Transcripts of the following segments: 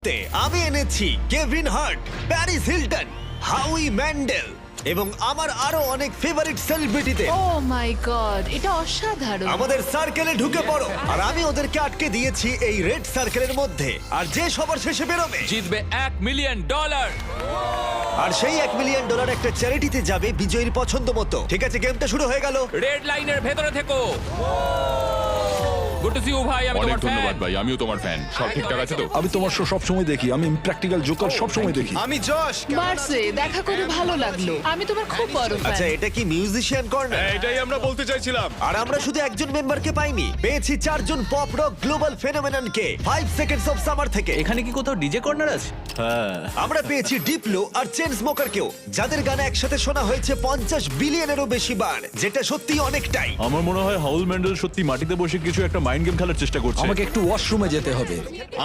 আমি এনেছি Kevin Hart, Paris Hilton, হাউই Mendel এবং আমার আরো অনেক ফেভারিট সেলিব্রিটিতে ও মাই গড, এটা অসাধারণ। আমাদের সার্কেলে ঢুকে পড়ো। আর আমি ওদেরকে আটকে দিয়েছি এই রেড সার্কেলের মধ্যে, আর যে সবার শেষে বেরোবে জিতবে $1 মিলিয়ন। আর সেই $1 মিলিয়ন একটা চ্যারিটিতে যাবে বিজয়ীর পছন্দ মতো। ঠিক আছে, গেমটা শুরু হয়ে গেল। রেড লাইনের ভেতরে থেকো। গুড টু সি ইউ ভাই, আমি অনেক তোমার ধন্যবাদ ফ্যান। ভাই, আমিও তোমার ফ্যান। সব ঠিকঠাক আছে তো? আমি তোমার শো সব সময় দেখি। আমি ইমপ্র্যাকটিক্যাল জোকার সব সময় দেখি। আমি যশ। মার্সে দেখা করে ভালো লাগলো। আমি তোমার খুব বড় আচ্ছা, ফ্যান। এটা কি মিউজিশিয়ান কর্নার? এটাই আমরা বলতে চাইছিলাম। আর আমরা শুধু একজন মেম্বারকে পাইনি, পেয়েছি 4 জন পপ রক গ্লোবাল ফেনোমেননকে 5 সেকেন্ডস অফ সামার থেকে। এখানে কি কোথাও ডিজে কর্নার আছে? আমরা পেয়েছি ডিপ্লো আর চেন স্মোকারকেও, যাদের গান একসাথে শোনা হয়েছে 50 বিলিয়নেরও বেশি বার, যেটা সত্যি অনেকটাই। আমার মনে হয় হাউল ম্যান্ডেল সত্যি মাটিতে বসে কিছু একটা মাইন্ড গেম খেলার চেষ্টা করছে। আমাকে একটু ওয়াশরুমে যেতে হবে।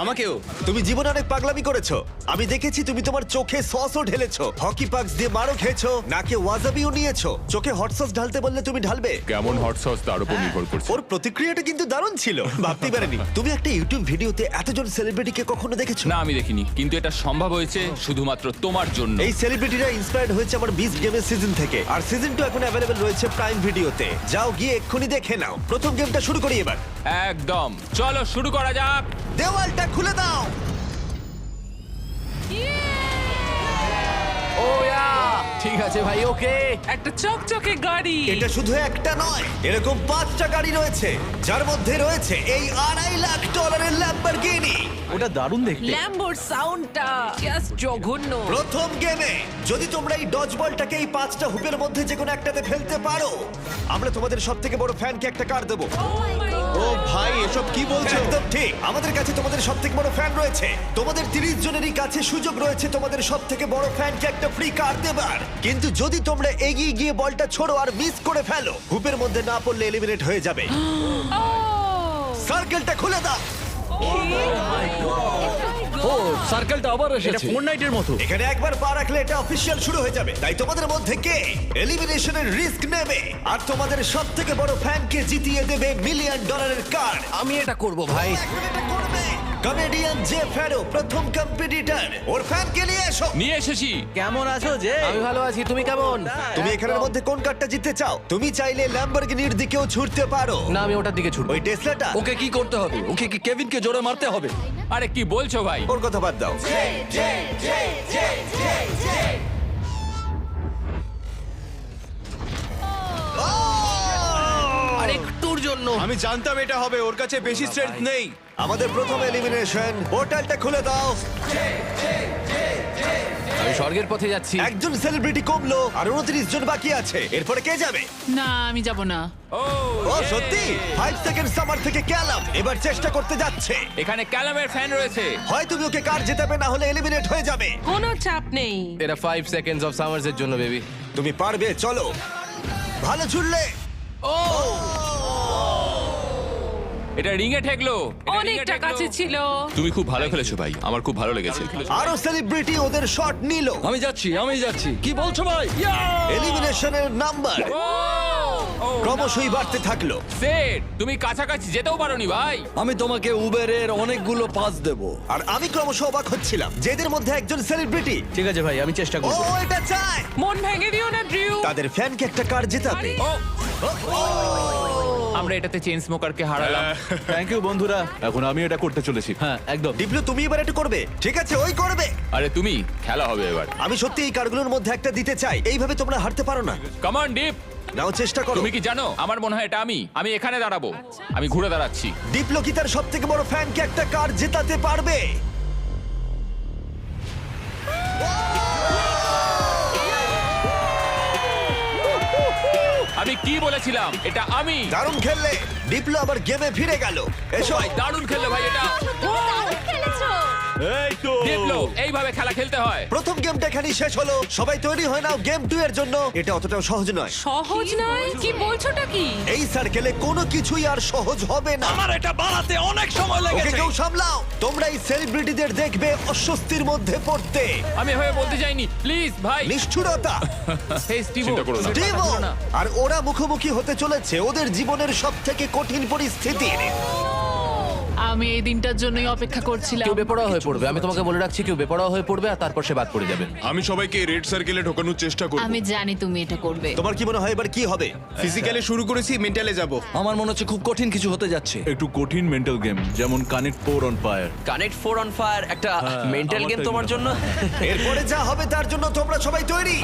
আমাকেও। তুমি জীবনে অনেক পাগলামি করেছো। আমি দেখেছি তুমি তোমার চোখে সসও ঢেলেছো, হকি পাক্স দিয়ে মারও খেয়েছো, নাকে ওয়াজাবিও নিয়েছো। চোখে হট সস ঢালতে বললে তুমি ঢালবে। কেমন হট সস তার উপর নির্ভর করছে। ওর প্রতিক্রিয়াটা কিন্তু দারুণ ছিল, ভাবতেই পারিনি। তুমি একটা ইউটিউব ভিডিওতে এতজন সেলিব্রিটিকে কখনো দেখেছো? না, আমি দেখিনি, কিন্তু এটা সম্ভব হয়েছে শুধুমাত্র তোমার জন্য। এই সেলিব্রিটিরা ইন্সপায়ার্ড হয়েছে আমার বিস্ট গেমের সিজন থেকে, আর সিজন 2 এখন অ্যাভেলেবল রয়েছে প্রাইম ভিডিওতে। যাও গিয়ে এক্ষুনি দেখে নাও। প্রথম গেমটা শুরু করি এবার। একদম, চলো শুরু করা যাক। দেওয়ালটা খুলে দাও। ঠিক আছে ভাই, ওকে। একটা চকচকে গাড়ি। এটা শুধু একটা নয়, এরকম 5টা গাড়ি রয়েছে, যার মধ্যে রয়েছে এই $2.5 লাখ ল্যাম্বরগিনি। ওটা দারুণ দেখতে। ল্যাম্বোর সাউন্ডটা জাস্ট জঘন্য। প্রথম গেমে যদি তোমরা এই ডজ বলটাকে এই 5টা হুপের মধ্যে যে কোনো একটাতে ফেলতে পারো, আমরা তোমাদের সবথেকে বড় ফ্যানকে একটা কার দেবো। ও ভাই, এসব কি বলছো? একদম ঠিক, আমাদের কাছে তোমাদের সবথেকে বড় ফ্যান রয়েছে। তোমাদের 30 জনেরই কাছে সুযোগ রয়েছে তোমাদের সবথেকে বড় ফ্যানকে একটা ফ্রি কার দেবার। কিন্তু যদি তোমরা এগিয়ে গিয়ে বলটা ছোড়ো আর মিস করে ফেলো, হুপের মধ্যে না পড়লে এলিমিনেট হয়ে যাবে। সার্কেলটা খুলে দাও। ও, সার্কেলটা আবার এটা এসেছে। ফোরনাইটের মতো। এখানে একবার পা রাখলে এটা অফিসিয়াল শুরু হয়ে যাবে। তাই তোমাদের মধ্যে কে এলিমিনেশনের রিস্ক নেবে আর তোমাদের সবথেকে বড় ফ্যানকে জিতিয়ে দেবে $1 মিলিয়ন কার? আমি এটা করব ভাই। কমেডিয়ান জে ফ্যারো প্রথম কম্পিটিটর, ওর ফ্যানকে নিয়ে এসো। নিয়ে এসেছি। কেমন আছো যে? আমি ভালো আছি, তুমি কেমন? তুমি এখানের মধ্যে কোন কারটা জিততে চাও? তুমি চাইলে ল্যাম্বরগিনির দিকেও ছুটতে পারো। না, আমি ওটার দিকে ছুটবো। ওই টেসলাটা। ওকে কি করতে হবে? ওকে কি কেভিনকে জোরে মারতে হবে? আরে কি বলছো ভাই? ওর কথা বাদ দাও। আর একটুর জন্য। আমি জানতাম এটা হবে, ওর কাছে বেশি স্ট্রেংথ নেই। আমাদের প্রথম এলিমিনেশন, পোর্টালটা খুলে দাও। আমি স্বর্গের পথে যাচ্ছি। একজন সেলিব্রিটি কমলো আর 29 জন বাকি আছে। এরপরে কে যাবে? না, আমি যাব না। ও সত্যি? 5 সেকেন্ড সামার থেকে ক্যালাম এবার চেষ্টা করতে যাচ্ছে। এখানে ক্যালামের ফ্যান রয়েছে। হয় তুমি ওকে কার জেতাবে, না হলে এলিমিনেট হয়ে যাবে। কোনো চাপ নেই। এটা 5 সেকেন্ডস অফ সামার্স এর জন্য, বেবি। তুমি পারবে, চলো। ভালো ছুড়লে। এটা রিং এ ঠেকলো। এটা ring এ অনেকটা ঠেকলো। কাছে ছিল। তুমি খুব ভালো খেলেছো ভাই, আমার খুব ভালো লেগেছে। আরো সেলিব্রিটি ওদের শট নিল। আমি যাচ্ছি। কি বলছো ভাই? এলিমিনেশনের নাম্বার ক্রমশই বাড়তে থাকলো। সেট, তুমি কাছাকাছি যেতেও পারোনি ভাই। আমি তোমাকে উবেরের অনেকগুলো পাস দেব। আর আমি ক্রমশ অবাক হচ্ছিলাম যে এদের মধ্যে একজন সেলিব্রিটি, ঠিক আছে ভাই, আমি চেষ্টা ও করব। এটা চায় মন ভেঙে দিও না, ড্রিউ। তাদের ফ্যানকে একটা কার জেতাবে। ও, আমরা এটাতে চেন স্মোকারকে হারালাম। থ্যাংক ইউ বন্ধুরা, এখন আমি এটা করতে চলেছি। হ্যাঁ, একদম। ডিপ্লো, তুমি এবার এটা করবে? ঠিক আছে, ওই করবে। আরে তুমি, খেলা হবে এবার। আমি সত্যি এই কারগুলোর মধ্যে একটা দিতে চাই। এইভাবে তোমরা হারতে পারো না। Come on deep. নাও চেষ্টা করো। তুমি কি জানো, আমার মনে হয় এটা আমি এখানে দাঁড়াবো। আমি ঘুরে দাঁড়াচ্ছি। ডিপ্লো কি তার সব থেকে বড় ফ্যানকে একটা কার জেতাতে পারবে? আমি কি বলেছিলাম, এটা আমি। দারুণ খেললে। ডিপ্লো আবার গেমে ফিরে গেল। এসো। ভাই দারুণ খেললে ভাই এটা। এই তো দেখলো, এইভাবে খেলা খেলতে হয়। প্রথম গেমটা এখানেই শেষ হলো। সবাই তৈরি হয় নাও গেম 2 এর জন্য। এটা অতটাও সহজ নয়। সহজ নয়? কি বলছোটা কি? এই সার্কেলে কোনো কিছুই আর সহজ হবে না। আমার এটা বানাতে অনেক সময় ওকে লেগেছে। কেউ সামলাও। তোমরা এই সেলিব্রিটিদের দেখবে অস্বস্তির মধ্যে পড়তে। আমি এভাবে বলতে চাইনি, প্লিজ ভাই। নিষ্ঠুরতা। হেই স্টিভো, চিন্তা করো না। স্টিভো। আর ওরা মুখোমুখি হতে চলেছে ওদের জীবনের সব থেকে কঠিন পরিস্থিতির। আমি এই দিনটার জন্যই অপেক্ষা করছিলাম। কেউ বেপরোয়া হয়ে পড়বে, আমি তোমাকে বলে রাখছি, কেউ বেপরোয়া হয়ে পড়বে আর তারপর সে বাদ পড়ে যাবে। আমি সবাইকে রেড সার্কেলে ঢোকানোর চেষ্টা করব। আমি জানি তুমি এটা করবে। তোমার কি মনে হয় এবার কি হবে? ফিজিক্যালে শুরু করেছি, মেন্টালে যাব। আমার মনে হচ্ছে খুব কঠিন কিছু হতে যাচ্ছে। একটু কঠিন মেন্টাল গেম, যেমন connect 4 on fire. Connect 4 on fire একটা মেন্টাল গেম আমারটাই তোমার মনে জন্য? এরপরে যা হবে তার জন্য তোমরা সবাই তৈরি?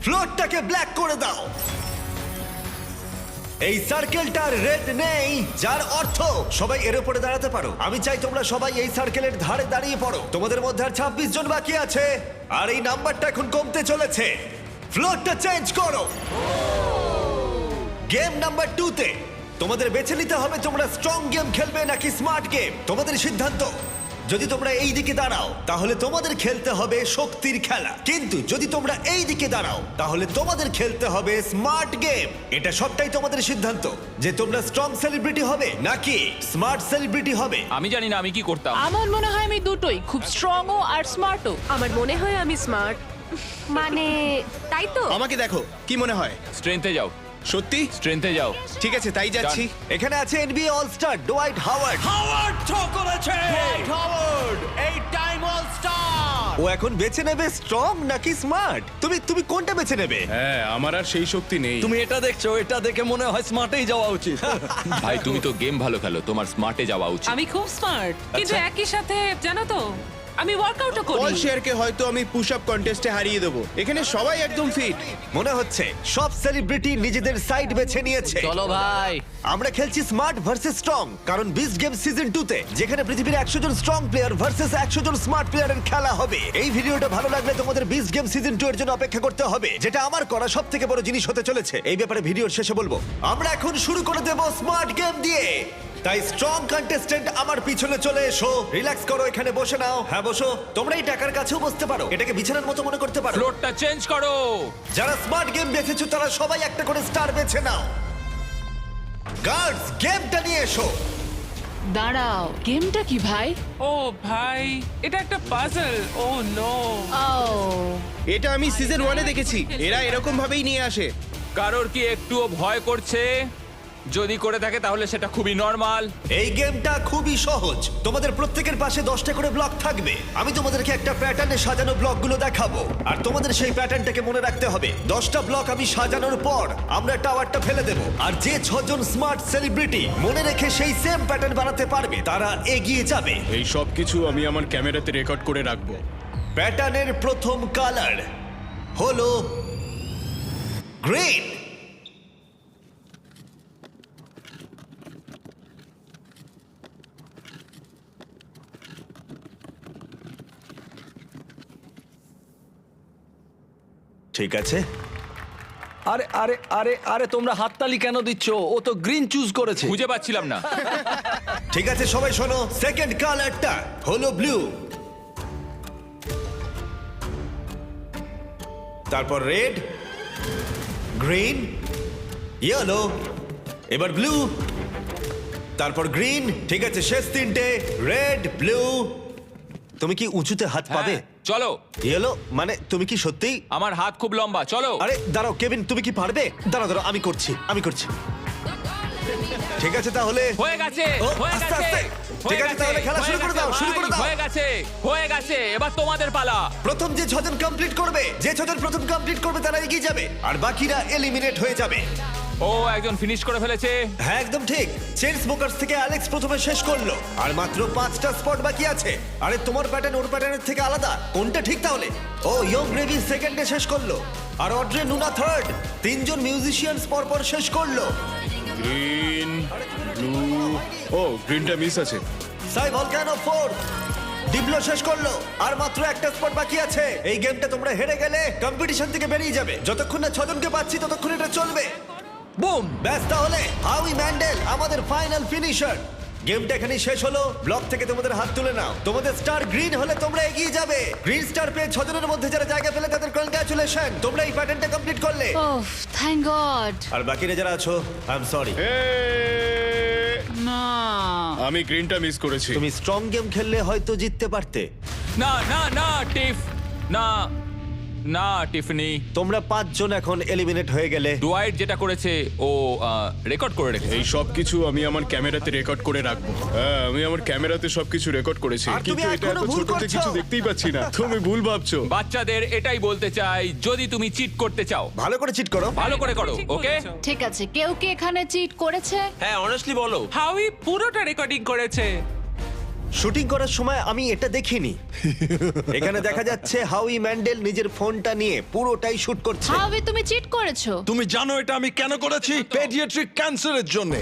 ফ্লোরটাকে ব্ল্যাক করে দাও। এই সার্কেলটার রেড নেই, যার অর্থ সবাই এর উপরে দাঁড়াতে পারো। আমি চাই তোমরা সবাই এই সার্কেলের ধারে দাঁড়িয়ে পড়ো। তোমাদের মধ্যে আর 26 জন বাকি আছে, আর এই নাম্বারটা এখন কমতে চলেছে। ফ্লোরটা চেঞ্জ করো। গেম নাম্বার 2 তে তোমাদের বেছে নিতে হবে তোমরা স্ট্রং গেম খেলবে নাকি স্মার্ট গেম। তোমাদের সিদ্ধান্ত। যদি তোমরা এই দিকে দাঁড়াও তাহলে তোমাদের খেলতে হবে শক্তির খেলা, কিন্তু যদি তোমরা এই দিকে দাঁড়াও তাহলে তোমাদের খেলতে হবে স্মার্ট গেম। এটা সবটাই তোমাদের সিদ্ধান্ত যে তোমরা স্ট্রং সেলিব্রিটি হবে নাকি স্মার্ট সেলিব্রিটি হবে। আমি জানি না আমি কি করতাম। আমার মনে হয় আমি দুটোই, খুব স্ট্রংও আর স্মার্টও। আমার মনে হয় আমি স্মার্ট, মানে তাই তো। আমাকে দেখো, কি মনে হয়? স্ট্রেংথে যাও, সত্যি? স্ট্রেংথে যাও। ঠিক আছে, তাই যাচ্ছি। এখানে আছে NBA all star Dwight Howard. ও এখন বেছে নেবে স্ট্রং নাকি স্মার্ট। তুমি কোনটা বেছে নেবে? হ্যাঁ, আমার আর সেই শক্তি নেই। তুমি এটা দেখছো, এটা দেখে মনে হয় স্মার্টেই যাওয়া উচিত। ভাই তুমি তো গেম ভালো খেলো, তোমার স্মার্টে যাওয়া উচিত। আমি খুব স্মার্ট, কিন্তু একই সাথে জানো তো আমি ওয়ার্কআউটও পল করি। শেয়ারকে হয়তো আমি পুশ আপ কন্টেস্টে হারিয়ে দেবো। এখানে সবাই একদম ফিট। মনে হচ্ছে সব সেলিব্রিটি নিজেদের সাইড বেছে নিয়েছে। চলো ভাই। আমরা খেলছি স্মার্ট ভার্সেস স্ট্রং, কারণ বিস্ট গেম সিজন 2 তে যেখানে পৃথিবীর 100 জন স্ট্রং প্লেয়ার ভার্সেস 100 জন স্মার্ট প্লেয়ারের খেলা হবে। এই ভিডিওটা ভালো লাগলে তোমাদের বিস্ট গেম সিজন 2 এর জন্য অপেক্ষা করতে হবে, যেটা আমার করা সবথেকে বড় জিনিস হতে চলেছে। এই ব্যাপারে ভিডিওর শেষে বলবো। আমরা এখন শুরু করে দেব স্মার্ট গেম দিয়ে। তাই স্ট্রং কন্টেস্ট্যান্ট আমার পিছনে চলে এসো। রিল্যাক্স করো, এখানে বসে নাও। হ্যাঁ বসো। তোমরা এই টাকার কাছেও বসতে পারো, এটাকে বিছানার মতো মনে করতে পারো। ফ্লোরটা চেঞ্জ করো। যারা স্মার্ট গেম বেছেছো তারা সবাই একটা করে স্টার বেছে নাও। গার্ডস, গেমটা নিয়ে এসো। দাঁড়াও, গেমটা কি ভাই? ও ভাই, এটা একটা পাজল। ও নো। ও এটা আমি সিজন 1 এ দেখেছি। এরা এরকম ভাবেই নিয়ে আসে। কারোর কি একটুও ভয় করছে? যদি করে থাকে তাহলে সেটা খুবই নর্মাল। এই গেমটা খুবই সহজ। তোমাদের প্রত্যেকের পাশে 10টা করে ব্লক থাকবে। আমি তোমাদেরকে একটা প্যাটার্নে সাজানো ব্লকগুলো দেখাবো, আর তোমাদের সেই প্যাটার্নটাকে মনে রাখতে হবে। 10টা ব্লক আমি সাজানোর পর আমরা টাওয়ারটা ফেলে দেব, আর যে 6 জন স্মার্ট সেলিব্রিটি মনে রেখে সেই সেম প্যাটার্ন বানাতে পারবে তারা এগিয়ে যাবে। এই সব কিছু আমি আমার ক্যামেরাতে রেকর্ড করে রাখবো। প্যাটার্নের প্রথম কালার হলো গ্রিন। ঠিক আছে, আরে আরে আরে আরে তোমরা হাততালি কেন দিচ্ছ? ও তো গ্রিন চুজ করেছে। খুঁজে পাচ্ছিলাম না। ঠিক আছে সবাই শোনো, সেকেন্ড কালারটা হলো ব্লু, তারপর রেড, গ্রিন, ইয়েলো, এবার ব্লু, তারপর গ্রিন। ঠিক আছে, শেষ তিনটে রেড, ব্লু। তুমি কি উঁচুতে হাত পাবে? হ্যাঁ, চলো। ইয়েলো মানে তুমি কি সত্যি? আমার হাত খুব লম্বা, চলো। আরে দাঁড়াও কেভিন, তুমি কি পারবে? দাঁড়াও আমি করছি। ঠিক আছে তাহলে হয়ে গেছে, ও, হয়ে আস্তে, গেছে, আস্তে। ঠিক আছে, তাহলে খেলা শুরু করে দাও, শুরু করে দাও। হয়ে গেছে, হয়ে গেছে। এবার তোমাদের পালা। প্রথম যে 6 জন কমপ্লিট করবে, প্রথম কমপ্লিট করবে তারা এগিয়ে যাবে, আর বাকিরা এলিমিনেট হয়ে যাবে। ও একজন ফিনিশ করে ফেলেছে। হ্যাঁ একদম ঠিক। চেন স্মোকার্স থেকে অ্যালেক্স প্রথমে শেষ করলো, আর মাত্র 5টা স্পট বাকি আছে। আরে তোমার প্যাটার্ন ওর প্যাটার্নের থেকে আলাদা, কোনটা ঠিক তাহলে? ও ইয়ং গ্রেভি সেকেন্ডে শেষ করলো, আর অড্রে নুনা থার্ড। 3 জন মিউজিশিয়ানস পরপর শেষ করলো। গ্রিন, ব্লু, ও গ্রিনটা মিস আছে। সাই ভলকানো ফোর্থ, ডিবলো শেষ করলো, আর মাত্র একটা স্পট বাকি আছে। এই গেমটা তোমরা হেরে গেলে কম্পিটিশন থেকে বেরিয়ে যাবে। যতক্ষণ না 6 জনকে পাচ্ছি ততক্ষণ এটা চলবে। বুম। ব্যাস, তাহলে হাউই ম্যান্ডেল আমাদের ফাইনাল ফিনিশার। গেমটা এখানেই শেষ হলো। ব্লক থেকে তোমাদের হাত তুলে নাও। তোমাদের স্টার গ্রিন হলে তোমরা এগিয়ে যাবে। গ্রিন স্টার পেয়ে 6 জনের মধ্যে যারা জায়গা পেলে তাদের কনগ্রাচুলেশন, তোমরা এই প্যাটার্নটা কমপ্লিট করলে। ওহ থ্যাংক গড। আর বাকিরা যারা আছো, আই এম সরি। না, আমি গ্রিনটা মিস করেছি। তুমি স্ট্রং গেম খেললে হয়তো জিততে পারতে। না না না টিফ, না। না টিফনি, তোমরা 5 জন এখন এলিমিনেট হয়ে গেলে। ডুয়াইট যেটা করেছে ও রেকর্ড করে রেখেছে। এই সব কিছু আমি আমার ক্যামেরাতে রেকর্ড করে রাখবো। হ্যাঁ, আমি আমার ক্যামেরাতে সবকিছু রেকর্ড করেছি, আর তুমি কিন্তু এটা এখনো এত ভুল ছোটতে করছো। কিছু দেখতেই পাচ্ছি না। তুমি ভুল ভাবছো। বাচ্চাদের এটাই বলতে চাই, যদি তুমি চিট করতে চাও ভালো করে চিট করো। ভালো করে করো, ঠিক ওকে? বলেছো। ঠিক আছে, কেউ কি এখানে চিট করেছে? হ্যাঁ অনেস্টলি বলো। হাউই পুরোটা রেকর্ডিং করেছে। শুটিং করার সময় আমি এটা দেখিনি। এখানে দেখা যাচ্ছে হাউই ম্যান্ডেল নিজের ফোনটা নিয়ে পুরোটাই শুট করছে। হাউই, তুমি চিট করেছো? তুমি জানো এটা আমি কেন করেছি? পেডিয়াট্রিক ক্যান্সারের জন্য।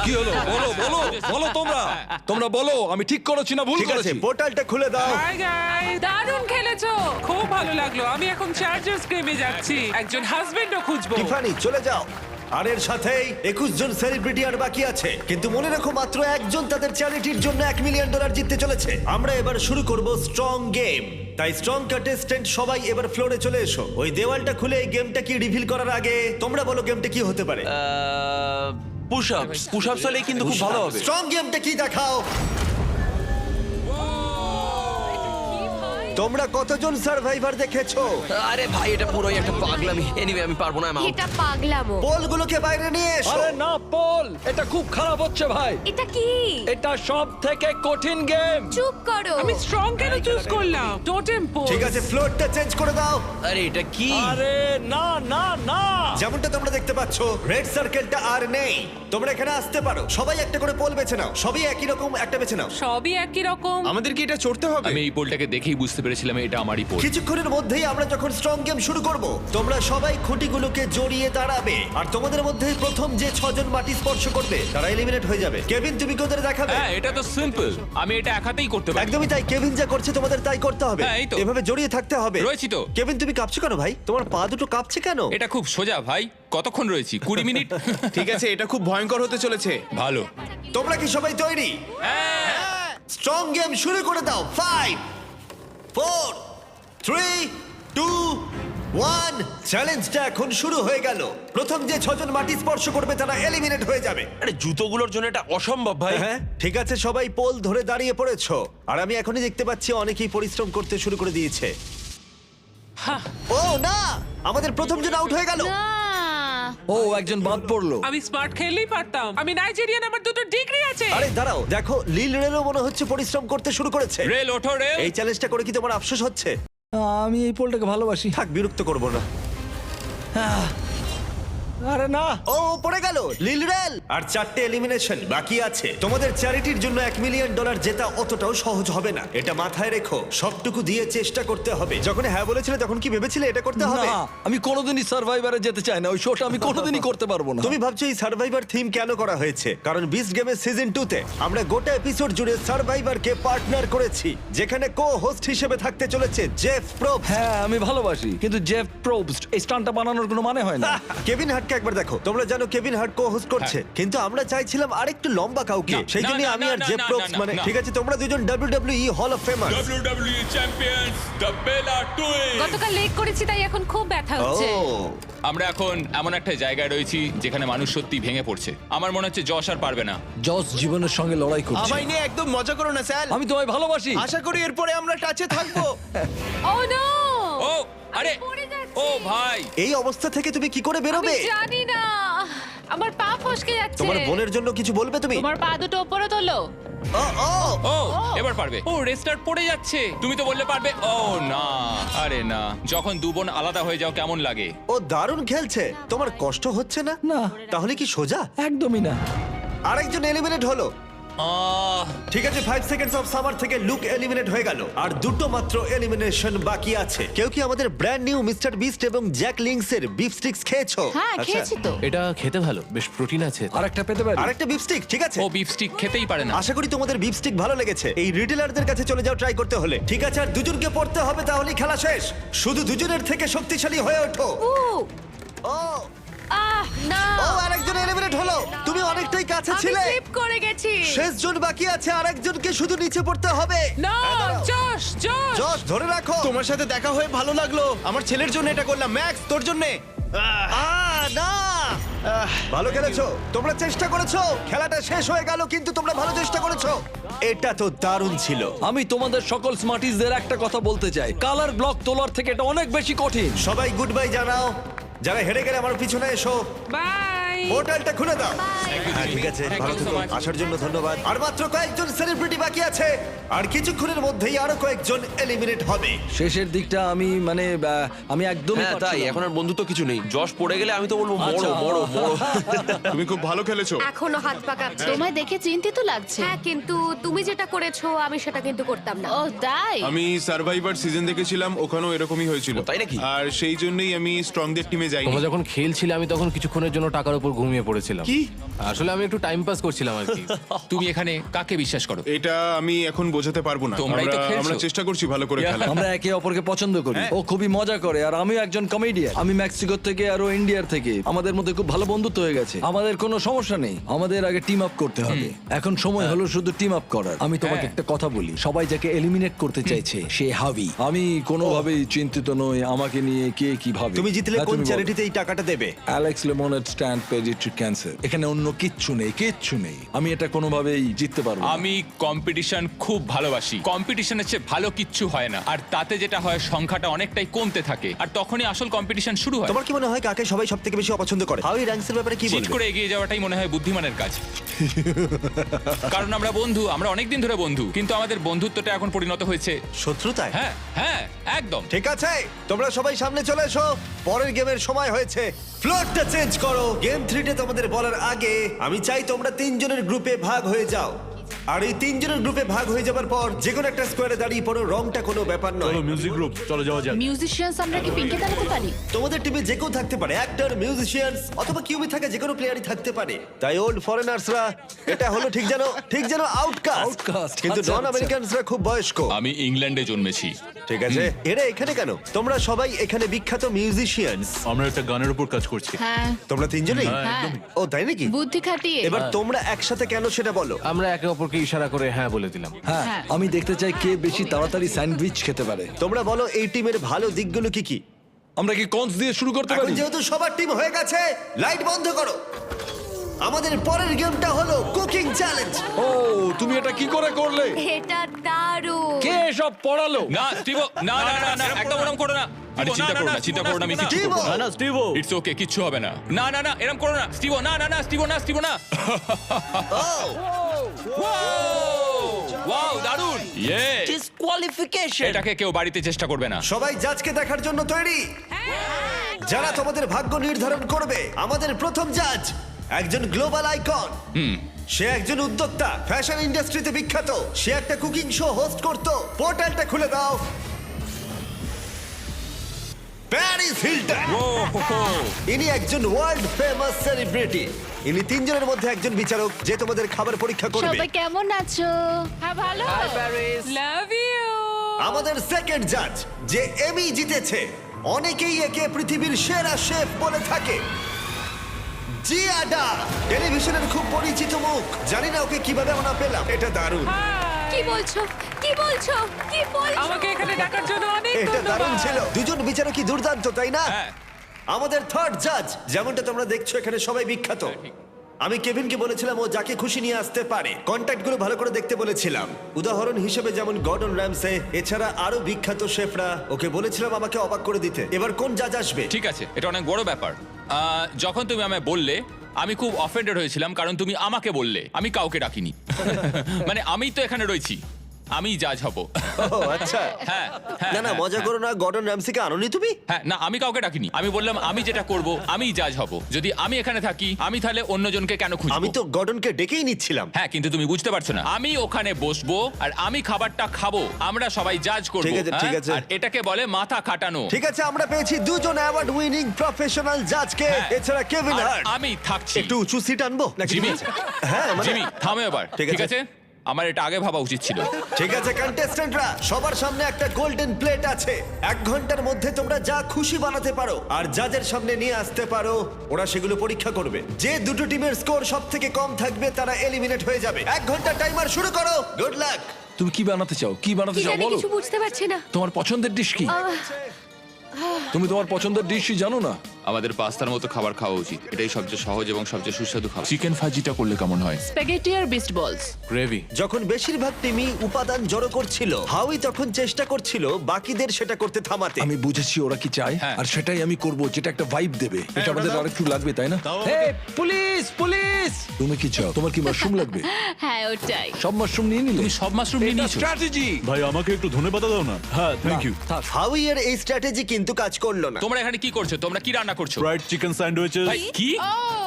কি হলো? বলো বলো বলো তোমরা বলো আমি ঠিক করেছি না ভুল ঠিক আছে, করেছি? পোর্টালটা খুলে দাও। হাই গাইস, দারুণ খেলেছো, খুব ভালো লাগলো। আমি এখন চার্জার্স গেমে যাচ্ছি, একজন হাজবেন্ডও খুঁজবো। টিফানি চলে যাও। আর এর সাথেই 21 জন সেলিব্রিটি আর বাকি আছে, কিন্তু মনে রাখো মাত্র একজন তাদের চ্যারিটির জন্য $1 মিলিয়ন জিততে চলেছে। আমরা এবার শুরু করব স্ট্রং গেম। তাই স্ট্রং কন্টেস্ট্যান্ট সবাই এবার ফ্লোরে চলে এসো। ওই দেওয়ালটা খুলে এই গেমটা কি রিভিল করার আগে তোমরা বলো গেমটা কি হতে পারে। পুশ আপস হলেই কিন্তু খুব ভালো হবে। স্ট্রং গেমটা কি দেখাও। তোমরা কতজন সার্ভাইভার দেখেছো? আরে ভাই এটা পুরোই একটা পাগলামি। এনিওয়ে আমি পারবো না। এটা পাগলামো। পোলগুলোকে বাইরে নিয়ে এসো। আরে না পল, এটা খুব খারাপ হচ্ছে ভাই। এটা কি? এটা সব থেকে কঠিন গেম। চুপ করো। আমি স্ট্রং কেন চুজ করলাম? Totem pole. ঠিক আছে, ফ্লোরটা চেঞ্জ করে দাও। আরে এটা কি? আরে না না না। যেমনটা তোমরা দেখতে পাচ্ছ, রেড সার্কেলটা আর নেই। তোমরা এখানে আসতে পারো, সবাই একটা করে পোল বেছে নাও। সবই একই রকম, একটা বেছে নাও। সবই একই রকম। আমাদের কি এটা চড়তে হবে? আমি এই পোলটাকে দেখেই বুঝতে পেরেছিলাম এটা আমারই পোল। কিছুক্ষণের মধ্যেই আমরা যখন স্ট্রং গেম শুরু করব, তোমরা সবাই খুঁটিগুলোকে জড়িয়ে দাঁড়াবে। আর তোমাদের মধ্যে প্রথম যে 6 জন মাটি স্পর্শ করবে তারা এলিমিনেট হয়ে যাবে। কেভিন, তুমি কোথায় দেখাবে? হ্যাঁ, এটা তো সিম্পল, আমি এটা এক হাতেই করতে পারি। একদমই তাই, কেভিন যা করছে তোমাদের তাই করতে হবে। হ্যাঁ, এই তো। এভাবে জড়িয়ে থাকতে হবে। রয়েছি তো। কেভিন, তুমি কাঁপছো কেন ভাই? তোমার পা দুটো কাঁপছে কেন? এটা খুব সোজা ভাই, কতক্ষণ রয়েছি? 20 মিনিট। ঠিক আছে, এটা খুব ভয়ঙ্কর হতে চলেছে। ভালো। তোমরা কি সবাই তৈরি? স্ট্রং গেম শুরু করে দাও। 5 4 3 2 1 চ্যালেঞ্জটা এখন শুরু হয়ে গেল। প্রথম যে 6 জন মাটি স্পর্শ করবে তারা এলিমিনেট হয়ে যাবে। আরে জুতোগুলোর জন্য এটা অসম্ভব ভাই। হ্যাঁ, ঠিক আছে, সবাই পোল ধরে দাঁড়িয়ে পড়েছো। আর আমি এখনই দেখতে পাচ্ছি অনেকেই পরিশ্রম করতে শুরু করে দিয়েছে। ও না, আমাদের প্রথম জন আউট হয়ে গেল। না। ও একজন বাদ পড়লো। আমি স্মার্ট খেললেই পারতাম। আমি নাইজেরিয়ান, আমার 2টো ডিগ্রি আছে। আরে দাঁড়াও, দেখো লিল রেলও মনে হচ্ছে পরিশ্রম করতে শুরু করেছে। রেল ওঠো, রেল। এই চ্যালেঞ্জটা করে কি তোমার আফসোস হচ্ছে? আমি এই পোলটাকে ভালোবাসি। থাক, বিরক্ত করবো না। আরে না। ও পড়ে গেল লিল রেল। আর 4টে এলিমিনেশন বাকি আছে। তোমাদের চ্যারিটির জন্য $1 মিলিয়ন জেতা অতটাও সহজ হবে না, এটা মাথায় রেখো। সবটুকু দিয়ে চেষ্টা করতে হবে। যখন হ্যাঁ বলেছিলে তখন কি ভেবেছিলে এটা করতে হবে? না, আমি কোনোদিনই সার্ভাইভারে যেতে চাই না। ওই শোটা আমি কোনোদিনই করতে পারবো না। তুমি ভাবছো এই সার্ভাইভার থিম কেন করা হয়েছে? কারণ বিস্ট গেমের সিজন 2 তে আমরা গোটা এপিসোড জুড়ে সার্ভাইভারকে পার্টনার করেছি, যেখানে কো হোস্ট হিসেবে থাকতে চলেছে জেফ প্রোবস। হ্যাঁ আমি ভালোবাসি, কিন্তু জেফ প্রোবস্ট এই স্টান্টটা বানানোর কোনো মানে হয় না। কেভিন হার্টকে একবার দেখো। তোমরা জানো কেভিন হার্ট কো হোস্ট করছে, কিন্তু আমরা চাইছিলাম আরেকটু লম্বা কাউকে। সেই জন্য না, আমি না, আর না, জেফ না, প্রোবস না, মানে না। ঠিক আছে, তোমরা দুজন WWE hall of famer. WWE champions the Bella twins. গতকাল লেগ করেছি তাই এখন খুব ব্যথা হচ্ছে। আমরা এখন এমন একটা জায়গায় রয়েছি যেখানে মানুষ সত্যি ভেঙে পড়ছে। আমার মনে হচ্ছে যশ আর পারবে না। জস জীবনের সঙ্গে লড়াই করছে। আমায় নিয়ে একদম মজা করো না স্যার। আমি তোমায় ভালোবাসি। আশা করি এরপরে আমরা টাচে থাকবো। ও নো! ও আরে, পড়ে যাচ্ছি। ও ভাই, এই অবস্থা থেকে তুমি কি করে আমি বেরোবে? জানি না, আমার পা ফসকে যাচ্ছে। তোমার বোনের জন্য কিছু বলবে তুমি? তোমার পা দুটো উপরে তোলো। ও ও ও এবার পারবে। ও রেস্টার্ট পড়ে যাচ্ছে, তুমি তো বললে পারবে। ও না, আরে না, যখন দু বোন আলাদা হয়ে যাও কেমন লাগে? ও দারুণ খেলছে। তোমার কষ্ট হচ্ছে না? না। তাহলে কি সোজা? একদমই না। আরেকজন এলিমিনেট হলো। ঠিক আছে, 5 সেকেন্ডস অফ সামার থেকে লুক এলিমিনেট হয়ে গেল। আর দুটো মাত্র এলিমিনেশন বাকি আছে। কেউ কি আমাদের ব্র্যান্ড নিউ মিস্টার বিস্ট এবং জ্যাক লিংসের বিফ স্টিক্স খেয়েছো? হ্যাঁ, আচ্ছা। খেয়েছি তো। এটা খেতে ভালো, বেশ প্রোটিন আছে। আরেকটা পেতে পারি? আরেকটা বিফ স্টিক, ঠিক আছে। ও বিফ স্টিক খেতেই পারে না। আশা করি তোমাদের বিফ স্টিক ভালো লেগেছে। এই রিটেলারদের কাছে চলে যাও ট্রাই করতে হলে। ঠিক আছে, আর দুজনকে পড়তে হবে, তাহলেই খেলা শেষ। শুধু দুজনের থেকে শক্তিশালী হয়ে ওঠো। উ, ও না! ও আরেকজন এলিমিনেট হলো। তুমি অনেকটাই কাছে আমি ছিলে। স্লিপ করে গেছি। শেষ জন বাকি আছে, আরেকজনকে শুধু নিচে পড়তে হবে। না, হ্যাঁ, দাঁড়াও। Josh Josh. জশ ধরে রাখো। তোমার সাথে দেখা হয়ে ভালো লাগলো। আমার ছেলের জন্য এটা করলাম। ম্যাক্স তোর জন্য। না ভালো খেলেছো, তোমরা চেষ্টা করেছো, খেলাটা শেষ হয়ে গেল কিন্তু তোমরা ভালো চেষ্টা করেছো। এটা তো দারুণ ছিল। আমি তোমাদের সকল স্মার্টিসদের একটা কথা বলতে চাই, কালার ব্লক তোলার থেকে এটা অনেক বেশি কঠিন। সবাই গুড বাই জানাও, যারা হেরে গেলে আমার পিছনে এসো। বাই। পোর্টালটা খুলে দাও। you, হ্যাঁ ঠিক আছে, Thank ভালো you so থেকো, much. আসার জন্য ধন্যবাদ। আর মাত্র কয়েকজন সেলিব্রিটি বাকি আছে, আর কিছুক্ষণের মধ্যেই আরো কয়েকজন এলিমিনেট হবে। শেষের দিকটা আমি মানে আমি একদমই হ্যাঁ তাই, পারছিলাম না। এখন আর বন্ধুত্ব কিছু নেই। যশ পড়ে গেলে আমি তো বলবো বড় আচ্ছা। বড় বড়। তুমি খুব ভালো খেলেছো। এখনো হাত পা কাঁপছে। তোমায় দেখে চিন্তিত লাগছে। হ্যাঁ কিন্তু তুমি যেটা করেছো আমি সেটা কিন্তু করতাম না। ও তাই? আমি সার্ভাইভার সিজন দেখেছিলাম, ওখানেও এরকমই হয়েছিল। তাই নাকি? আর সেই জন্যই আমি স্ট্রংদের টিমে যাইনি। তোমরা যখন খেলছিলে আমি তখন কিছুক্ষণের জন্য টাকার উপর ঘুমিয়ে পড়েছিলাম। কি? আসলে আমি একটু টাইম পাস করছিলাম আর কি। তুমি এখানে কাকে বিশ্বাস করো? এটা আমি এখন বোঝাতে পারবো না। তোমরাই তো খেলছো। আমরা চেষ্টা করছি ভালো করে খেলা। আমরা একে অপরকে পছন্দ করি, ও খুবই মজা করে আর আমিও একজন কমেডিয়ান। আমি মেক্সিকো থেকে আর ও ইন্ডিয়ার থেকে, আমাদের মধ্যে খুব ভালো বন্ধুত্ব হয়ে গেছে। আমাদের কোনো সমস্যা নেই, আমাদের আগে টিম আপ করতে হবে। এখন সময় হলো শুধু টিম আপ করার। আমি তোমাকে একটা কথা বলি, সবাই যাকে এলিমিনেট করতে চাইছে সে হাবি। আমি কোনোভাবেই চিন্তিত নই আমাকে নিয়ে কে কি ভাবে। তুমি জিতলে হ্যাঁ, কোন বলো। চ্যারিটিতে এই টাকাটা দেবে? অ্যালেক্স লেমনের স্ট্যান্ড পেডিয়াট্রিক ক্যান্সার। এখানে অন্য কিচ্ছু নেই, কিচ্ছু নেই। আমি এটা কোনোভাবেই জিততে পারবো না। আমি কম্পিটিশন খুব ভালোবাসি। কম্পিটিশনের চেয়ে ভালো কিচ্ছু হয় না, আর তাতে যেটা হয় সংখ্যাটা অনেকটাই কমতে থাকে, আর তখনই আসল কম্পিটিশন শুরু হয়। তোমার কি মনে হয় কাকে সবাই সবথেকে বেশি অপছন্দ করে? হাউ র্যাঙ্কস এর ব্যাপারে কি চিট বলবে? করে এগিয়ে যাওয়াটাই মনে হয় বুদ্ধিমানের কাজ। কারণ আমরা বন্ধু, আমরা অনেকদিন ধরে বন্ধু, কিন্তু আমাদের বন্ধুত্বটা এখন পরিণত হয়েছে। শত্রুতায়? হ্যাঁ হ্যাঁ একদম। ঠিক আছে, তোমরা সবাই সামনে চলে এসো, পরের গেমের সময় হয়েছে। ফ্লোরটা চেঞ্জ করো। গেম 3 তোমাদের বলার আগে আমি চাই তোমরা তিনজনের গ্রুপে ভাগ হয়ে যাও। আর এই তিনজনের গ্রুপে ভাগ হয়ে যাবার পর যে কোনো একটা স্কোয়ারে দাঁড়িয়ে পড়ো, রংটা কোনো ব্যাপার নয়। চলো মিউজিক গ্রুপ, চলো যাওয়া যাক। মিউজিশিয়ানস আমরা কি পিঙ্কে দাঁড়াতে পারি? তোমাদের টিমে যে কেউ থাকতে পারে, অ্যাক্টর, মিউজিশিয়ানস অথবা কিউবি থাকা যে কোনো প্লেয়ারই থাকতে পারে। তাই ওল্ড ফরেনার্সরা এটা হলো ঠিক যেন আউটকাস্ট, Outcast, কিন্তু আচ্ছা, নন আচ্ছা। আমেরিকানসরা খুব বয়স্ক। আমি ইংল্যান্ডে জন্মেছি। ঠিক আছে, এরা এখানে কেন? তোমরা সবাই এখানে বিখ্যাত মিউজিশিয়ানস। আমরা একটা গানের উপর কাজ করছি। হ্যাঁ তোমরা তিনজনেই? হ্যাঁ ও তাই নাকি? বুদ্ধি খাটিয়ে। এবার তোমরা একসাথে কেন সেটা বলো। আমরা একে অপরকে ইশারা করে হ্যাঁ বলে দিলাম। হ্যাঁ, হ্যাঁ। আমি দেখতে চাই কে বেশি তাড়াতাড়ি স্যান্ডউইচ খেতে পারে। তোমরা বলো এই টিমের ভালো দিকগুলো কি কি? আমরা কি কনস দিয়ে শুরু করতে এখন পারি? যেহেতু সবার টিম হয়ে গেছে, লাইট বন্ধ করো। আমাদের পরের গেমটা হলো কুকিং চ্যালেঞ্জ। ও তুমি এটা কি করে করলে? এটা দারুণ। কে সব পড়ালো? না স্টিভ, না না না না, একদম ওরকম করো না। আরে চিন্তা করো না, চিন্তা করো না, আমি কিছু করবো না। না স্টিভো, ইটস ওকে, কিচ্ছু হবে না। না না না, এরকম করো না স্টিভ, না না না স্টিভ, না স্টিভ না। ওয়াও দারুণ, ইয়ে। ডিসকোয়ালিফিকেশন। এটাকে কেউ বাড়িতে চেষ্টা করবে না। সবাই জাজকে দেখার জন্য তৈরি? যারা তোমাদের ভাগ্য নির্ধারণ করবে। আমাদের প্রথম জাজ একজন গ্লোবাল আইকন। সে একজন উদ্যোক্তা, ফ্যাশন ইন্ডাস্ট্রিতে বিখ্যাত। সে একটা কুকিং শো হোস্ট করত। পোর্টালটা খুলে দাও। Paris Hilton. ইনি একজন ওয়ার্ল্ড ফেমাস সেলিব্রিটি। ইনি তিনজনের মধ্যে একজন বিচারক যে তোমাদের খাবার পরীক্ষা করবে। সবাই কেমন আছো? হ্যাঁ ভালো। Love you. আমাদের সেকেন্ড জাজ যে এমি জিতেছে, অনেকেই একে পৃথিবীর সেরা শেফ বলে থাকে, জিয়াডা। টেলিভিশনের খুব পরিচিত মুখ। জানি না ওকে কিভাবে আমরা পেলাম। এটা দারুণ। কি বলছো? কি বলছো? কি বলছো? আমাকে এখানে ডাকার জন্য অনেক এটা দারুণ ধন্যবাদ। ছিল। দুজন বিচারকই দুর্দান্ত, তাই না? হ্যাঁ। আমাদের থার্ড জাজ, যেমনটা তোমরা দেখছো এখানে সবাই বিখ্যাত। আমি কেভিনকে বলেছিলাম ও যাকে খুশি নিয়ে আসতে পারে। কন্ট্যাক্টগুলো ভালো করে দেখতে বলেছিলাম। উদাহরণ হিসেবে যেমন গর্ডন র্যামসে, এছাড়া আরো বিখ্যাত শেফরা। ওকে বলেছিলাম আমাকে অবাক করে দিতে। এবার কোন জাজ আসবে? ঠিক আছে, এটা অনেক বড় ব্যাপার। যখন তুমি আমায় বললে আমি খুব অফেন্ডেড হয়েছিলাম, কারণ তুমি আমাকে বললে, আমি কাউকে ডাকিনি। মানে আমি তো এখানে রয়েছি, আমি জাজ হব। ও আচ্ছা। হ্যাঁ হ্যাঁ, না না, হ্যাঁ, মজা করো না। গর্ডন র্যামসিকে আনোনি তুমি? হ্যাঁ না, আমি কাউকে ডাকিনি। আমি বললাম আমি যেটা করব, আমি জাজ হব। যদি আমি এখানে থাকি, আমি তাহলে অন্যজনকে কেন খুঁজবো? আমি তো গর্ডনকে ডেকেই নিচ্ছিলাম। হ্যাঁ, কিন্তু তুমি বুঝতে পারছো না, আমি ওখানে বসবো আর আমি খাবারটা খাবো, আমরা সবাই জাজ করবো। ঠিক আছে, ঠিক হ্যাঁ? আছে। আর এটাকে বলে মাথা খাটানো। ঠিক আছে, আমরা পেয়েছি দুজন অ্যাওয়ার্ড উইনিং প্রফেশনাল জাজকে। হ্যাঁ। এছাড়া কেভিন আর হার্ট। আমি থাকছি। একটু উঁচু সিট আনবো নাকি? জিমি, হ্যাঁ মানে- জিমি থামো এবার। ঠিক ঠিক আছে। আছে, আমার এটা আগে ভাবা উচিত ছিল। ঠিক আছে কন্টেস্ট্যান্টরা, সবার সামনে একটা গোল্ডেন প্লেট আছে। 1 ঘন্টার মধ্যে তোমরা যা খুশি বানাতে পারো আর জাজের সামনে নিয়ে আসতে পারো। ওরা সেগুলো পরীক্ষা করবে। যে দুটো টিমের স্কোর সব থেকে কম থাকবে তারা এলিমিনেট হয়ে যাবে। 1 ঘন্টার টাইমার শুরু করো। Good luck. তুমি কি বানাতে চাও? কি বানাতে কি চাও জানি, বলো? কিছু বুঝতে পারছি না। তোমার পছন্দের ডিশ কি? তুমি তোমার পছন্দের ডিশই জানো না? আমাদের পাস্তার মতো খাবার খাওয়া উচিত। এটাই সবচেয়ে সহজ এবং সবচেয়ে সুস্বাদু খাবার। চিকেন ফাজিটা করলে কেমন হয়? স্প্যাগেটি আর বিস্ট বলস। গ্রেভি। যখন বেশিরভাগ টিমই উপাদান জড়ো করছিল, হাউই তখন চেষ্টা করছিল বাকিদের সেটা করতে থামাতে। আমি বুঝেছি ওরা কি চায়, হ্যাঁ। আর সেটাই আমি করব, যেটা একটা ভাইব দেবে। এটা আমাদের আরেকটু লাগবে, তাই না? এই, পুলিশ পুলিশ তুমি কি চাও? তোমার কি মাশরুম লাগবে? হ্যাঁ ওটাই। সব মাশরুম নিয়ে নিলে? তুমি সব মাশরুম নিয়ে নিয়েছো? স্ট্র্যাটেজি। ভাই আমাকে একটু ধন্যবাদ দাও না। হ্যাঁ, থ্যাংক ইউ। হাউই এর এই স্ট্র্যাটেজি কিন্তু কাজ করলো না। তোমরা এখানে কি করছো? তোমরা কি রান্না করছো? Fried chicken sandwiches. ভাই, কি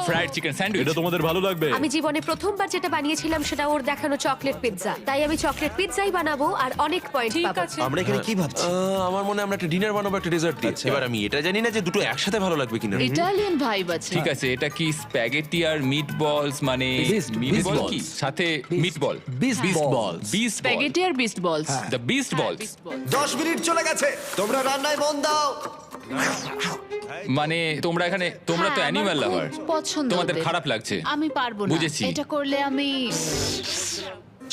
ফ্রাইড চিকেন স্যান্ডউইচ? এটা তোমাদের ভালো লাগবে। আমি জীবনে প্রথমবার যেটা বানিয়েছিলাম সেটা ওর দেখানো চকলেট পিৎজা। তাই আমি চকলেট পিৎজাই বানাবো আর অনেক পয়েন্ট ঠিক পাবো। আছে। আমরা এখানে কি ভাবছি? আমার মনে হয় আমরা একটা ডিনার বানাবো, একটা ডেজার্ট দিয়ে। এবার আমি এটা জানি না যে দুটো একসাথে ভালো লাগবে কিনা। ইটালিয়ান ভাইব আছে। ঠিক আছে, এটা কি স্প্যাগেটি আর মিট বলস, মানে Beast মিট বল balls। কি সাথে meat ball? Beast balls। Beast ball, spaghetti আর beast balls. The beast balls. 10 minute চলে গেছে, তোমরা রান্নায় মন দাও। মানে তোমরা এখানে, তোমরা তো হ্যাঁ, অ্যানিমাল আমার লাভার, খুব পছন্দ তোমাদের ওদের। খারাপ লাগছে। আমি পারবো না। বুঝেছি। এটা করলে আমি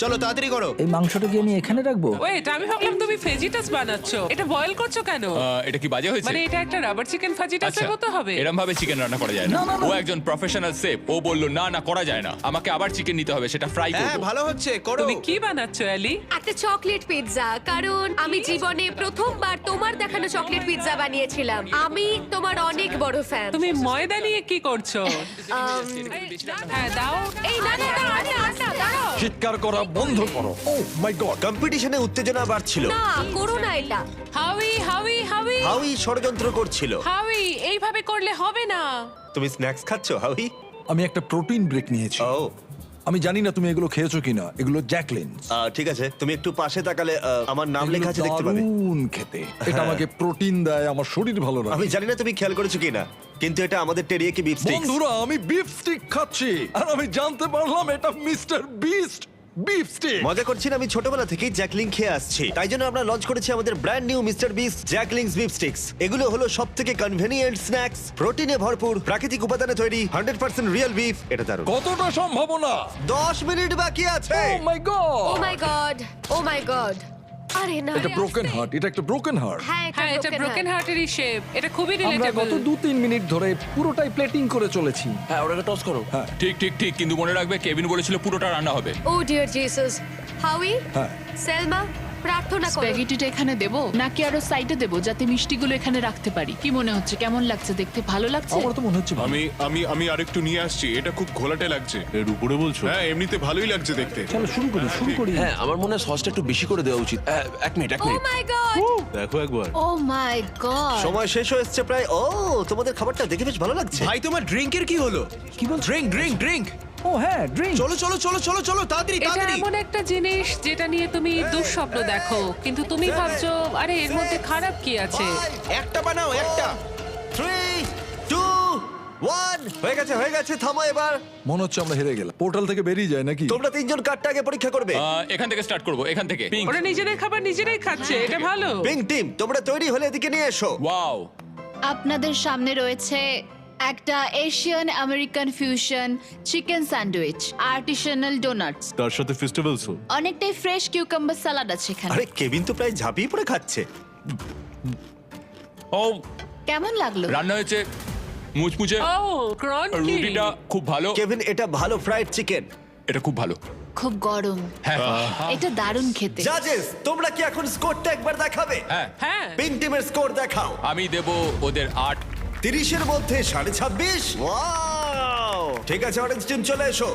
চলো তাড়াতাড়ি করো। এই মাংসটা কি আমি এখানে রাখবো? ওয়েট, আমি ভাবলাম তুমি ফেজিটাস বানাচ্ছো। এটা বয়েল করছো কেন? এটা কি বাজে হয়েছে? মানে এটা একটা রাবার চিকেন ফাজিটাসের মতো হবে? এরম ভাবে চিকেন রান্না করা যায় না। ও একজন প্রফেশনাল শেফ, ও বললো না না করা যায় না, আমাকে আবার চিকেন নিতে হবে, সেটা ফ্রাই হ্যাঁ করব। ভালো হচ্ছে, করো। তুমি কি বানাচ্ছো এলি? একটা চকলেট পিৎজা, কারণ আমি জীবনে প্রথমবার তোমার দেখানো চকলেট পিৎজা বানিয়েছিলাম। আমি তোমার অনেক বড় ফ্যান। তুমি ময়দা নিয়ে কি করছো? হ্যাঁ দাও। এই না না না, আরে আটা দাঁড়াও। চিৎকার করা বন্ধ করো। ও মাই গড। কম্পিটিশনে উত্তেজনা বাড়ছিল। না করো না এটা। হাউই হাউই হাউই হাউই ষড়যন্ত্র করছিল। হাউই, এইভাবে করলে হবে না। তুমি স্ন্যাক্স খাচ্ছো হাউই? আমি একটা প্রোটিন ব্রেক নিয়েছি। ও আমি জানি না তুমি এগুলো খেয়েছো কিনা। এগুলো জ্যাকলিন। ঠিক আছে, তুমি একটু পাশে তাকালে আমার নাম লেখা আছে দেখতে পাবে। দারুণ খেতে। এটা আমাকে প্রোটিন দেয়, আমার শরীর ভালো রাখে। আমি জানি না তুমি খেয়াল করেছো কিনা, কিন্তু এটা আমাদের টেরিয়াকি বিফ স্টিক। বন্ধুরা, আমি বিফ স্টিক খাচ্ছি আর আমি জানতে পারলাম এটা মিস্টার বিস্ট বিফ স্টিক। মজা করছি না, আমি ছোটবেলা থেকেই জ্যাকলিং খেয়ে আসছি, তাই জন্য আমরা লঞ্চ করেছি আমাদের brand new mister beast Jack Link's beef sticks. এগুলো হলো সবথেকে কনভেনিয়েন্ট স্ন্যাক্স, প্রোটিনে ভরপুর, প্রাকৃতিক উপাদানে তৈরি, 100% রিয়েল বিফ। এটা দারুণ। কতটা সম্ভাবনা? 10 মিনিট বাকি আছে। ও মাই ও গড। মাই গড, ও মাই গড। আরে না, এটা ব্রোকেন হার্ট। এটা একটা ব্রোকেন হার্ট। হ্যাঁ হ্যাঁ, এটা ব্রোকেন হার্টেরই শেপ। এটা খুবই আমরা রিলেটেবল। গত 2-3 মিনিট ধরে পুরোটাই প্লেটিং করে চলেছি। হ্যাঁ, ওটাকে টস করো। হ্যাঁ ঠিক ঠিক ঠিক, কিন্তু মনে রাখবে কেভিন বলেছিল পুরোটা রান্না হবে। ও ডিয়ার জিসাস। হাউই, হ্যাঁ। সেলমা, প্রার্থনা করো। স্প্যাগেটিটা এখানে দেবো নাকি আরো সাইডে দেবো, যাতে মিষ্টিগুলো এখানে রাখতে পারি? কি মনে হচ্ছে? কেমন লাগছে দেখতে? ভালো লাগছে? আমার তো মনে হচ্ছে ভালো। আমি আমি আমি আরেকটু নিয়ে আসছি, এটা খুব ঘোলাটে লাগছে। এর উপরে বলছো? হ্যাঁ এমনিতে ভালোই লাগছে দেখতে। চলো শুরু করি, শুরু করি। হ্যাঁ আমার মনে হয় সসটা একটু বেশি করে দেওয়া উচিত। এক মিনিট ও মাই গড, দেখো একবার। ও মাই গড। সময় শেষ হয়ে এসছে প্রায়। ও তোমাদের খাবারটা দেখে বেশ ভালো লাগছে। ভাই তোমার ড্রিঙ্কের কি হলো? কি বল? Drink drink drink. ও হ্যাঁ, ড্রিঙ্ক। চলো চলো চলো চলো চলো তাড়াতাড়ি এটা তাড়াতাড়ি। এমন একটা জিনিস যেটা নিয়ে তুমি দুঃস্বপ্ন দেখো, কিন্তু তুমি ভাবছো আরে এর মধ্যে খারাপ কি আছে? একটা বানাও, একটা। 3, 2, 1 হয়ে গেছে হয়ে গেছে, থামো এবার। মনে হচ্ছে আমরা হেরে গেলাম। পোর্টাল থেকে বেরিয়ে যায় নাকি? তোমরা তিনজন কার্ডটা আগে পরীক্ষা করবে। এখান থেকে স্টার্ট করব, এখান থেকে। পিঙ্ক। ওরা নিজেদের খাবার নিজেরাই খাচ্ছে, এটা ভালো। পিঙ্ক টিম, তোমরা তৈরি হলে এদিকে নিয়ে এসো। ওয়াও, আপনাদের সামনে রয়েছে একটা Asian American fusion chicken sandwich, artisanal donuts, তার সাথে ফেস্টিভ্যালসও। অনেকটাই ফ্রেশ কিউকাম্বার সালাড আছে এখানে। আরে কেভিন তো প্রায় ঝাঁপিয়ে পড়ে খাচ্ছে। ও কেমন লাগলো? রান্না হয়েছে মুচমুচে, ও ক্রঞ্চি। রুটিটা খুব ভালো, কেভিন, এটা ভালো ফ্রাইড চিকেন। এটা খুব ভালো। খুব গরম। হ্যাঁ এটা দারুণ খেতে। জাজেস, তোমরা কি এখন স্কোরটা একবার দেখাবে? হ্যাঁ, হ্যাঁ পিঙ্ক টিমের স্কোর দেখাও। আমি দেব ওদের 8। 30-এর মধ্যে 26.5। ওয়াও! ঠিক আছে, অরেঞ্জ টিম চলে এসো।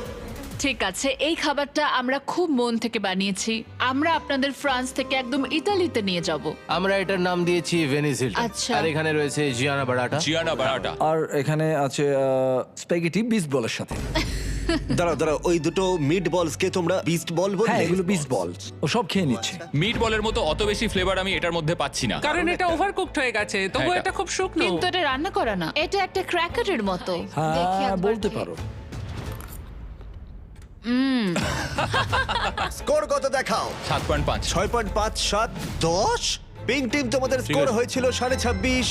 ঠিক আছে, এই খাবারটা আমরা খুব মন থেকে বানিয়েছি। আমরা আপনাদের ফ্রান্স থেকে একদম ইতালিতে নিয়ে যাব। আমরা এটার নাম দিয়েছি ভেনিস হিলটন। আচ্ছা। আর এখানে রয়েছে জিয়ানা বারাটা। জিয়ানা বারাটা। আর এখানে আছে স্প্যাগেটি বিস্ট বলের সাথে। দাঁড়াও দাঁড়াও, ওই দুটো মিট বলস কে তোমরা বিস্ট বল বললে? হ্যাঁ, এগুলো বিস্ট বলস। ও সব খেয়ে নিচ্ছে। মিট বলের মতো অত বেশি ফ্লেভার আমি এটার মধ্যে পাচ্ছি না। কারণ এটা ওভারকুকড হয়ে গেছে, তবু হ্যাঁ, এটা খুব শুকনো। কিন্তু এটা রান্না করা না, এটা একটা ক্র্যাকারের মতো। দেখি হ্যাঁ, একবার বলতে খেয়ে। পারো। স্কোর কত দেখাও? 7.5। 6.5, 7, 10। পিঙ্ক টিম, তোমাদের স্কোর আছে। হয়েছিল 26.5,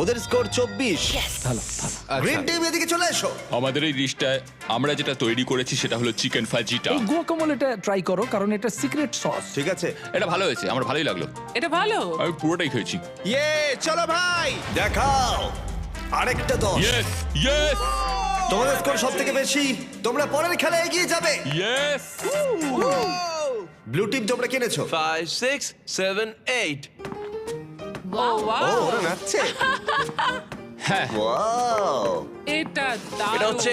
ওদের স্কোর 24। ভালো ভালো। গ্রিন টিম এদিকে চলে এসো। আমাদের এই ডিশটায় আমরা যেটা তৈরি করেছি সেটা হলো চিকেন ফাজিটা। এই গুয়াকামোলেটা ট্রাই করো, কারণ এটা সিক্রেট সস। ঠিক আছে, এটা ভালো হয়েছে, আমার ভালোই লাগলো। এটা ভালো। আমি পুরোটাই খেয়েছি। ইয়ে চলো ভাই। দেখাও। আরেকটা 10। ইয়েস ইয়েস তোমাদের স্কোর সব থেকে বেশি, তোমরা পরের খেলায় এগিয়ে যাবে। ইয়েস ব্লু টিম তোমরা কিনেছো। 5 6 7 8 ও ও ওরা নাচছে। হ্যাঁ ওয়াও, এটা এটা হচ্ছে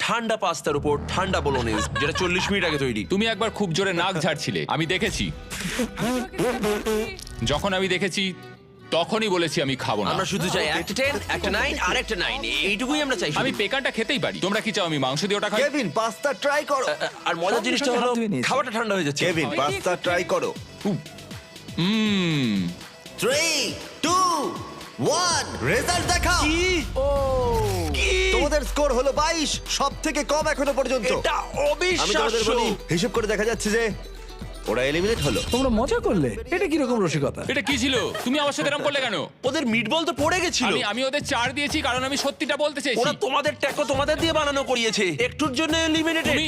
ঠান্ডা পাস্তার উপর ঠান্ডা বোলোনিজ, যেটা 40 মিনিট আগে তৈরি। তুমি একবার খুব জোরে নাক ঝাড়ছিলে, আমি দেখেছি। যখন আমি দেখেছি তখনই বলেছি আমি খাবো না। আমরা শুধু চাই একটা 10 একটা 9 আর একটা 9, এইটুকুই আমরা চাই। আমি পেকানটা খেতেই পারি। তোমরা কি চাও আমি মাংস দিয়ে ওটা খাই? কেভিন পাস্তা ট্রাই করো। আর মজার জিনিসটা হলো খাবারটা ঠান্ডা হয়ে যাচ্ছে। কেভিন পাস্তা ট্রাই করো। 3 2 1 রেজাল্ট দেখাও। তোমাদের স্কোর হলো 22, সব থেকে কম এখনো পর্যন্ত। এটা আমি তোমাদের অবিশ্বাস্য। বলি, হিসেব করে দেখা যাচ্ছে যে ওরা এলিমিনেট হলো। তোমরা মজা করলে, এটা কিরকম রসিকতা? এটা কি ছিল? তুমি আমার সাথে এরকম করলে কেন? ওদের মিটবল তো পড়ে গেছিল। আমি ওদের 4 দিয়েছি কারণ আমি সত্যিটা বলতে চাইছি। ওরা তোমাদের ট্যাকো তোমাদের দিয়ে বানানো করিয়েছে, একটুর জন্য এলিমিনেটেড। তুমি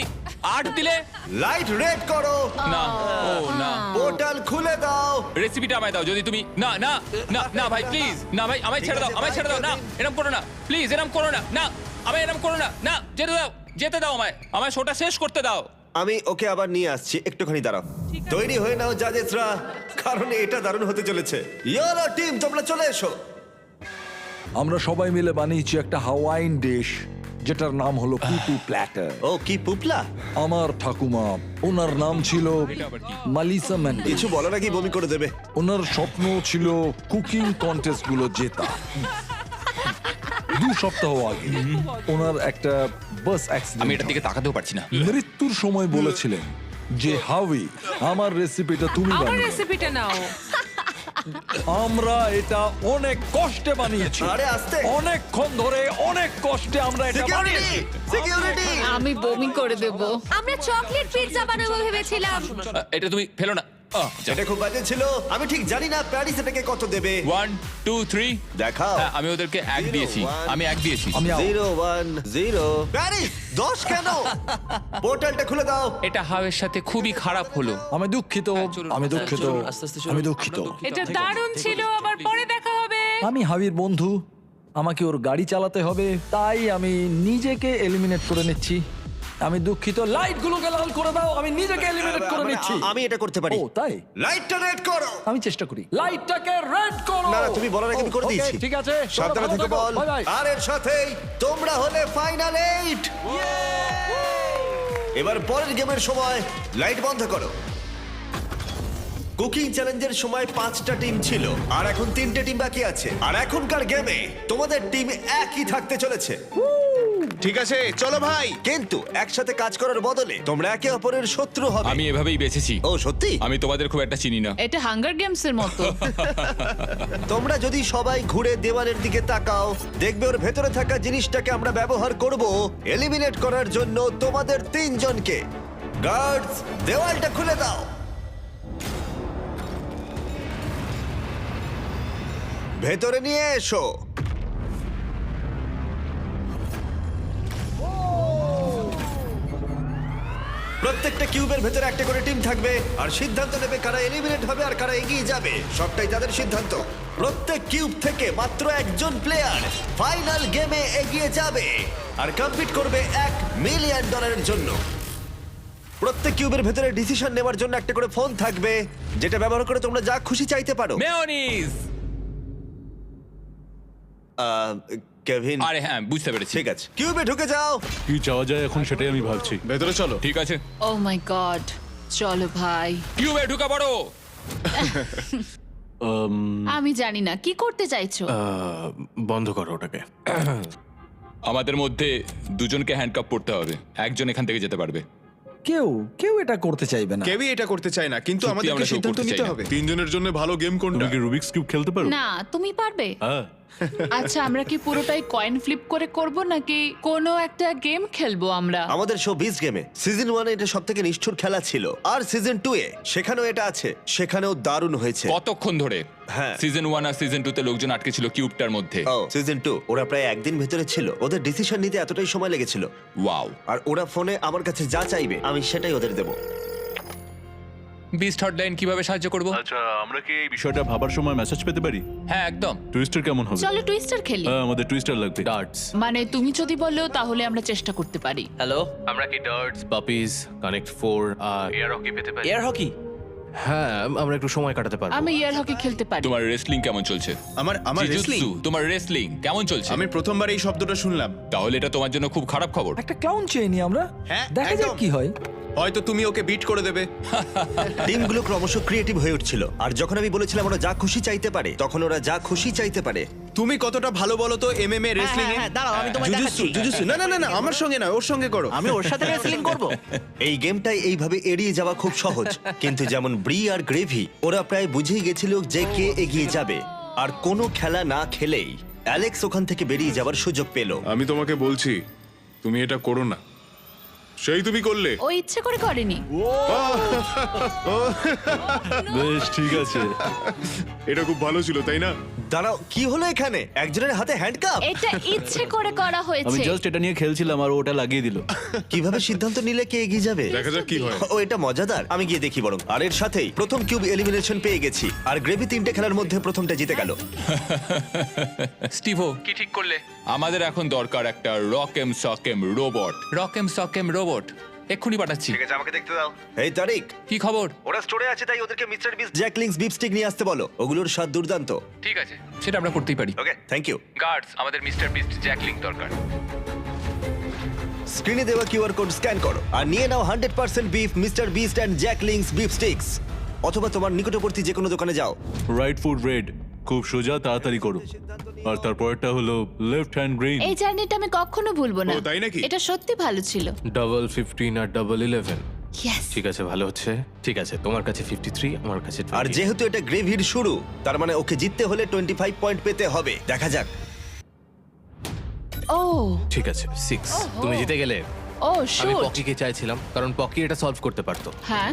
8 দিলে লাইট রেড করো, না। ও না, পোর্টাল খুলে দাও। রেসিপিটা আমায় দাও। যদি তুমি না না না না ভাই প্লিজ, না ভাই আমায় ছেড়ে দাও, আমায় ছেড়ে দাও। না এরকম করো না প্লিজ, এরকম করো না। না আমায় এরকম করো না। না যেতে দাও, যেতে দাও আমায় শোটা শেষ করতে দাও। আমি ওকে আবার নিয়ে আসছি, একটুখানি দাঁড়াও। তৈরি হয়ে নাও জাজেসরা, কারণ এটা দারুণ হতে চলেছে। ইয়েলো টিম তোমরা চলে এসো। আমরা সবাই মিলে বানিয়েছি একটা হাওয়াইন ডিশ, যেটার নাম হলো পুপু প্ল্যাটার। ও কি পুপলা? আমার ঠাকুমা, ওনার নাম ছিল মালিসা ম্যান্ডি। কিছু বলো নাকি বমি করে দেবে। ওনার স্বপ্ন ছিল কুকিং কন্টেস্ট গুলো জেতা। 2 সপ্তাহ আগে ওনার একটা বাস আমি অ্যাক্সিডেন্ট, এটার দিকে তাকাতেও পারছি না। মৃত্যুর সময় বলেছিলেন যে হাউই, আমার রেসিপিটা তুমি আমার বানিও। রেসিপিটা নাও। আমরা এটা অনেক কষ্টে বানিয়েছি, আরে আস্তে। অনেকক্ষণ ধরে অনেক কষ্টে আমরা এটা বানিয়েছি। সিকিউরিটি আমি বমি করে দেব। আমরা চকলেট পিৎজা বানাবো ভেবেছিলাম। এটা তুমি ফেলো না। এটা খুব বাজে ছিল। আমি ঠিক জানি না প্যারিস এটাকে কত দেবে। 1 2 3 দেখাও। হ্যাঁ আমি ওদেরকে 1 দিয়েছি। আমি 1 দিয়েছি। আমি out। 0 1 0 প্যারিস 10 কেন? পোর্টালটা খুলে দাও। এটা হাওয়ের সাথে খুবই খারাপ হলো। আমি দুঃখিত, চলুন, আমি দুঃখিত, চলুন, আস্তে আস্তে চলুন। আমি দুঃখিত। এটা দারুণ ছিল, আবার পরে দেখা হবে। আমি হাবির বন্ধু, আমাকে ওর গাড়ি চালাতে হবে, তাই আমি নিজেকে এলিমিনেট করে নিচ্ছি। আমি দুঃখিত, লাইটগুলোকে লাল করে দাও, আমি নিজেকে এলিমিনেট করে নিচ্ছি। আমি এটা করতে পারি। ও তাই? লাইটটা রেড করো। আমি চেষ্টা করি। লাইটটাকে রেড করো। না না, তুমি বলার আগে আমি করে ওকে, দিয়েছি। ঠিক আছে, সাবধানে ভালো থেকে থেকো, বল। Bye bye. আর এর সাথেই তোমরা হলে ফাইনাল 8। এবার পরের গেমের সময় লাইট বন্ধ করো। কুকিং চ্যালেঞ্জের সময় 5টা টিম ছিল, আর এখন 3টে টিম বাকি আছে। আর এখনকার গেমে তোমাদের টিম একই থাকতে চলেছে। ঠিক আছে চলো ভাই। কিন্তু একসাথে কাজ করার বদলে তোমরা একে অপরের শত্রু হবে। আমি এভাবেই বেঁচেছি। ও সত্যি? আমি তোমাদের খুব একটা চিনি না। এটা হাঙ্গার গেমস এর মতো। তোমরা যদি সবাই ঘুরে দেওয়ালের দিকে তাকাও, দেখবে ওর ভেতরে থাকা জিনিসটাকে আমরা ব্যবহার করব এলিমিনেট করার জন্য তোমাদের 3 জনকে। গার্ডস, দেওয়ালটা খুলে দাও। ভেতরে নিয়ে এসো। প্রত্যেকটা কিউবের ভেতরে একটা করে টিম থাকবে, আর সিদ্ধান্ত নেবে কারা এলিমিনেট হবে আর কারা এগিয়ে যাবে। সবটাই তাদের সিদ্ধান্ত। প্রত্যেক কিউব থেকে মাত্র একজন প্লেয়ার ফাইনাল গেমে এগিয়ে যাবে আর কম্পিট করবে $1 মিলিয়ন জন্য। প্রত্যেক কিউবের ভেতরে ডিসিশন নেওয়ার জন্য একটা করে ফোন থাকবে, যেটা ব্যবহার করে তোমরা যা খুশি চাইতে পারো। মেয়োনিজ। কেভিন, আরে হ্যাঁ বুঝতে পেরেছি। ঠিক আছে, কিউবে ঢুকে যাও। কি চাওয়া যায় এখন সেটাই আমি ভাবছি। ভেতরে চলো। ঠিক আছে, ও মাই গড, চলো ভাই। কিউবে ঢুকে পড়ো। আমি জানি না কি করতে চাইছো। বন্ধ করো ওটাকে। আমাদের মধ্যে 2জনকে হ্যান্ডকাপ পড়তে হবে। একজন এখান থেকে যেতে পারবে। কেউ এটা করতে চাইবে না। কেউই এটা করতে চায় না, কিন্তু সত্যি আমাদেরকে আমরা কেউ সিদ্ধান্ত করতে চাই নিতে না। হবে। 3 জনের জন্য ভালো গেম কোনটা? তুমি কি রুবিক্স কিউব খেলতে পারো? না, তুমি পারবে। হ্যাঁ। আচ্ছা, আমরা কি পুরোটাই কয়েন ফ্লিপ করে করব নাকি কোনো একটা গেম খেলবো আমরা? আমাদের শো 20 গেমে সিজন 1 এটা সবথেকে নিষ্ঠুর খেলা ছিল, আর সিজন 2 এ সেখানেও এটা আছে, সেখানেও দারুণ হয়েছে। কতক্ষণ ধরে? হ্যাঁ। সিজন 1 আর সিজন 2 তে লোকজন আটকে ছিল কিউবটার মধ্যে। ও সিজন 2 ওরা প্রায় একদিন ভেতরে ছিল। ওদের ডিসিশন নিতে এতটাই সময় লেগেছিল। ওয়াও। আর ওরা ফোনে আমার কাছে যা চাইবে আমি সেটাই ওদের দেব। বিস্ট হটলাইন কিভাবে সাহায্য করব? আচ্ছা আমরা কি এই বিষয়টা ভাবার সময় মেসেজ পেতে পারি? হ্যাঁ একদম। টুইস্টার কেমন হবে? চলো টুইস্টার খেলি। হ্যাঁ আমাদের টুইস্টার লাগবে। ডার্টস। মানে তুমি যদি বলো তাহলে আমরা চেষ্টা করতে পারি। হ্যালো, আমরা কি ডার্টস, পাপিজ, কানেক্ট 4 আর এয়ার হকি পেতে পারি? Air hockey? হ্যাঁ, আমরা একটু সময় কাটাতে পারবো। আমি এয়ার হকি খেলতে পারি। তোমার রেসলিং কেমন চলছে? আমার জিজুৎসু, তোমার রেসলিং কেমন চলছে? আমি প্রথমবার এই শব্দটা শুনলাম। তাহলে এটা তোমার জন্য খুব খারাপ খবর। একটা ক্লাউন চেয়ে নি আমরা, হ্যাঁ, দেখা যাক একদম। কি হয়। হয়তো তুমি ওকে বিট করে দেবে। টিমগুলো ক্রমশ ক্রিয়েটিভ হয়ে উঠছিল, আর যখন আমি বলেছিলাম ওরা যা খুশি চাইতে পারে, তখন ওরা যা খুশি চাইতে পারে। তুমি কতটা ভালো বলো তো এমএমএ রেসলিং এ? দাঁড়াও, আমি তোমায় জুজুৎসু, দেখাচ্ছি। জুজুৎসু। না না না না, আমার সঙ্গে না, ওর সঙ্গে করো। আমি ওর সাথে রেসলিং করব। এই গেমটাই এইভাবে এড়িয়ে যাওয়া খুব সহজ, কিন্তু যেমন ব্রি আর গ্রেভি, ওরা প্রায় বুঝেই গেছিল যে কে এগিয়ে যাবে। আর কোনো খেলা না খেলেই অ্যালেক্স ওখান থেকে বেরিয়ে যাওয়ার সুযোগ পেল। আমি তোমাকে বলছি তুমি এটা করো না, সেই তুমি করলে। ও ইচ্ছে করে করেনি। বেশ ঠিক আছে। এটা খুব ভালো ছিল তাই না? দাঁড়াও, কি হলো এখানে? একজনের হাতে হ্যান্ডকাপ। এটা ইচ্ছে করে করা আমি হয়েছে। জাস্ট এটা নিয়ে খেলছিলাম আর ওটা লাগিয়ে দিল। কিভাবে সিদ্ধান্ত নিলে কে এগিয়ে যাবে? দেখা যাক কি হয়। ও এটা মজাদার, আমি গিয়ে দেখি বরং। আর এর সাথেই প্রথম কিউব এলিমিনেশন পেয়ে গেছি, আর গ্রেভি 3টে খেলার মধ্যে প্রথমটা জিতে গেল। স্টিভো, কি ঠিক করলে? আমাদের এখন দরকার একটা রকেম সকেম রোবট। রকেম সকেম রোবট এক্ষুনি পাঠাচ্ছি। ঠিক আছে, আমাকে দেখতে দাও। এই তারিক, কি খবর? ওরা স্টোরে আছে, তাই ওদেরকে mister beast Jack Link's beef stick নিয়ে আসতে বলো। ওগুলোর স্বাদ দুর্দান্ত। ঠিক আছে, সেটা আমরা করতেই পারি। Okay, thank you. গার্ডস, আমাদের মিস্টার বিস্ট জ্যাকলিং দরকার। স্ক্রিনে দেওয়া কিউআর কোড স্ক্যান করো আর নিয়ে নাও 100% beef mister Beast and Jack Link's beef sticks. অথবা তোমার নিকটবর্তী যে কোনো দোকানে যাও। রাইট ফুট রেড, খুব সোজা, তাড়াতাড়ি করো। আর তারপরটা হলো লেফট হ্যান্ড গ্রিন। এই জার্নিটা আমি কখনো ভুলবো না। ও, তাই নাকি? এটা সত্যি ভালো ছিল। ডাবল 15 আর ডাবল 11। ইয়েস। ঠিক আছে, ভালো হচ্ছে। ঠিক আছে, তোমার কাছে 53, আমার কাছে 20। আর যেহেতু এটা গ্রেভির শুরু, তার মানে ওকে জিততে হলে 25 পয়েন্ট পেতে হবে। দেখা যাক। ও ঠিক আছে, 6। তুমি জিতে গেলে। ও আমি শুট। পকিকে চাইছিলাম, কারণ পকি এটা সলভ করতে পারতো। হ্যাঁ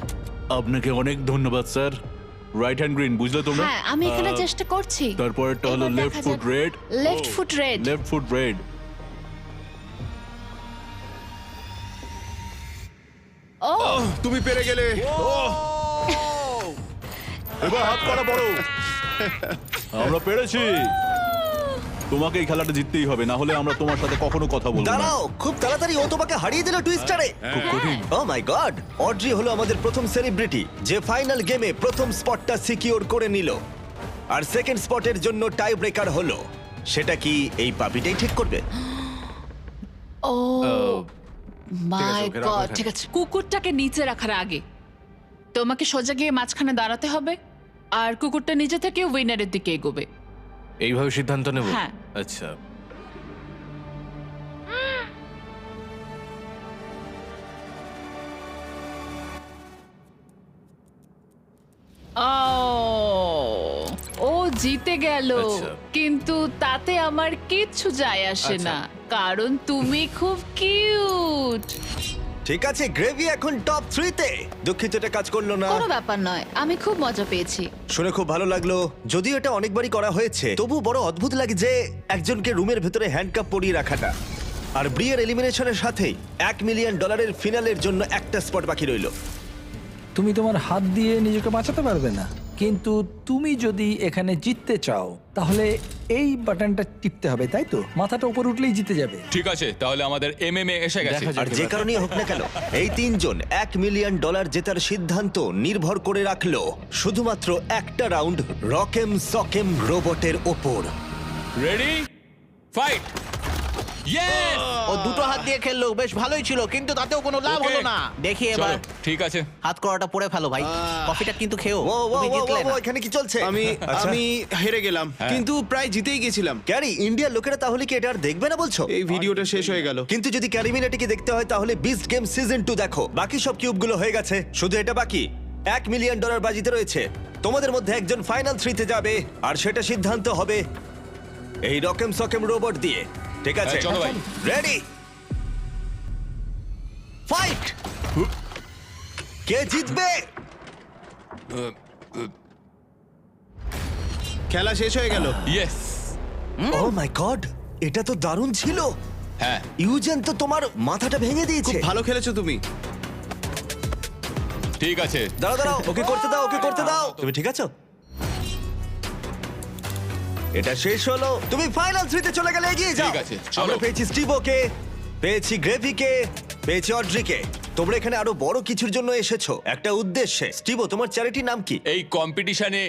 আপনাকে অনেক ধন্যবাদ স্যার। রাইট হ্যান্ড গ্রিন, বুঝলে তোমরা? হ্যাঁ, আমি এখানে চেষ্টা করছি। তারপরটা হলো এবার লেফট দেখা ফুট যাক। Red. Left foot red. Left foot red. ও তুমি পেরে গেলে। এবার হাত করা বড়। আমরা পেরেছি। তোমাকে এই খেলাটা জিততেই হবে, না হলে আমরা তোমার সাথে কখনো কথা বলবো না। দাঁড়াও, খুব তাড়াতাড়ি ও তোমাকে হারিয়ে দিল টুইস্টারে। খুব কঠিন। ও মাই গড! অড্রি হলো আমাদের প্রথম সেলিব্রিটি যে ফাইনাল গেমে প্রথম স্পটটা সিকিউর করে নিল। আর সেকেন্ড স্পটের জন্য টাই ব্রেকার হলো। সেটা কি এই পাপিটাই ঠিক করবে? ও মাই ওকে রাখো গড। এখানে। ঠিক আছে, কুকুরটাকে নিচে রাখার আগে তোমাকে সোজা গিয়ে মাঝখানে দাঁড়াতে হবে, আর কুকুরটা নিজে থেকে উইনারের দিকে এগোবে। এইভাবে সিদ্ধান্ত নেব? হ্যাঁ। আচ্ছা। ও জিতে গেল, আচ্ছা। কিন্তু তাতে আমার কিচ্ছু যায় আসে আচ্ছা। না, কারণ তুমি খুব কিউট। ঠিক আছে, গ্রেভি এখন টপ 3 তে। দুঃখিত এটা কাজ করলো না। কোনো ব্যাপার নয়, আমি খুব মজা পেয়েছি। শুনে খুব ভালো লাগলো। যদিও এটা অনেকবারই করা হয়েছে, তবু বড় অদ্ভুত লাগে যে একজনকে রুমের ভেতরে হ্যান্ডকাপ পরিয়ে রাখাটা। আর ব্রিয়ার এলিমিনেশনের সাথেই $1 মিলিয়ন ফিনালের জন্য একটা স্পট বাকি রইল। তুমি তোমার হাত দিয়ে নিজেকে বাঁচাতে পারবে না, কিন্তু তুমি যদি এখানে জিততে চাও তাহলে এই বাটনটা টিপতে হবে, তাই তো? মাথাটা উপর উঠলেই জিতে যাবে। ঠিক আছে, তাহলে আমাদের এমএমএ এসে গেছে। দেখা যাক। আর যে কারণেই হোক না কেন, এই তিনজন $1 মিলিয়ন জেতার সিদ্ধান্ত নির্ভর করে রাখলো শুধুমাত্র একটা রাউন্ড রকেম সকেম রোবটের ওপর। Ready, fight! ইয়েস! ও দুটো হাত দিয়ে খেললো, বেশ ভালোই ছিল, কিন্তু তাতেও কোনো লাভ Okay. হলো না। দেখি এবার চলো, ঠিক আছে। হাত করাটা পড়ে ফেলো ভাই। কফিটা কিন্তু খেও। ও ও তুমি ও, জিতলে ও, না। এখানে কি চলছে? আমি আচ্ছা। আমি হেরে গেলাম, কিন্তু প্রায় জিতেই গেছিলাম। ক্যারি, ইন্ডিয়ার লোকেরা তাহলে কি এটা আর দেখবে না বলছো? এই ভিডিওটা শেষ হয়ে গেল। কিন্তু যদি ক্যারিমিনাটিকে দেখতে হয় তাহলে বিস্ট গেম সিজন 2 দেখো। বাকি সব কিউবগুলো হয়ে গেছে, শুধু এটা বাকি। $1 মিলিয়ন বাজিতে রয়েছে। তোমাদের মধ্যে একজন ফাইনাল 3 তে যাবে, আর সেটা সিদ্ধান্ত হবে এই রকেম সকেম রোবট দিয়ে। ঠিক আছে, হ্যাঁ, চলো ভাই। Ready, fight! কে জিতবে? খেলা শেষ হয়ে গেল। ইয়েস! ও মাই গড, এটা তো দারুণ ছিল। হ্যাঁ, ইউজেন তো তোমার মাথাটা ভেঙে দিয়েছে। ভালো খেলেছো তুমি। ঠিক আছে। দাঁড়াও দাঁড়াও, ওকে করতে দাও, ওকে করতে দাও। তুমি ঠিক আছো? এটা শেষ হলো, তুমি ফাইনাল 3-তে চলে গেলে, এগিয়ে যাও। ঠিক আছে, চলো। আমরা পেয়েছি স্টিভোকে, পেয়েছি গ্রেভিকে, পেয়েছি অড্রিকে। তোমরা এখানে আরো বড় কিছুর জন্য এসেছো, একটা উদ্দেশ্যে। স্টিভো, তোমার চ্যারিটির নাম কি? এই কম্পিটিশনে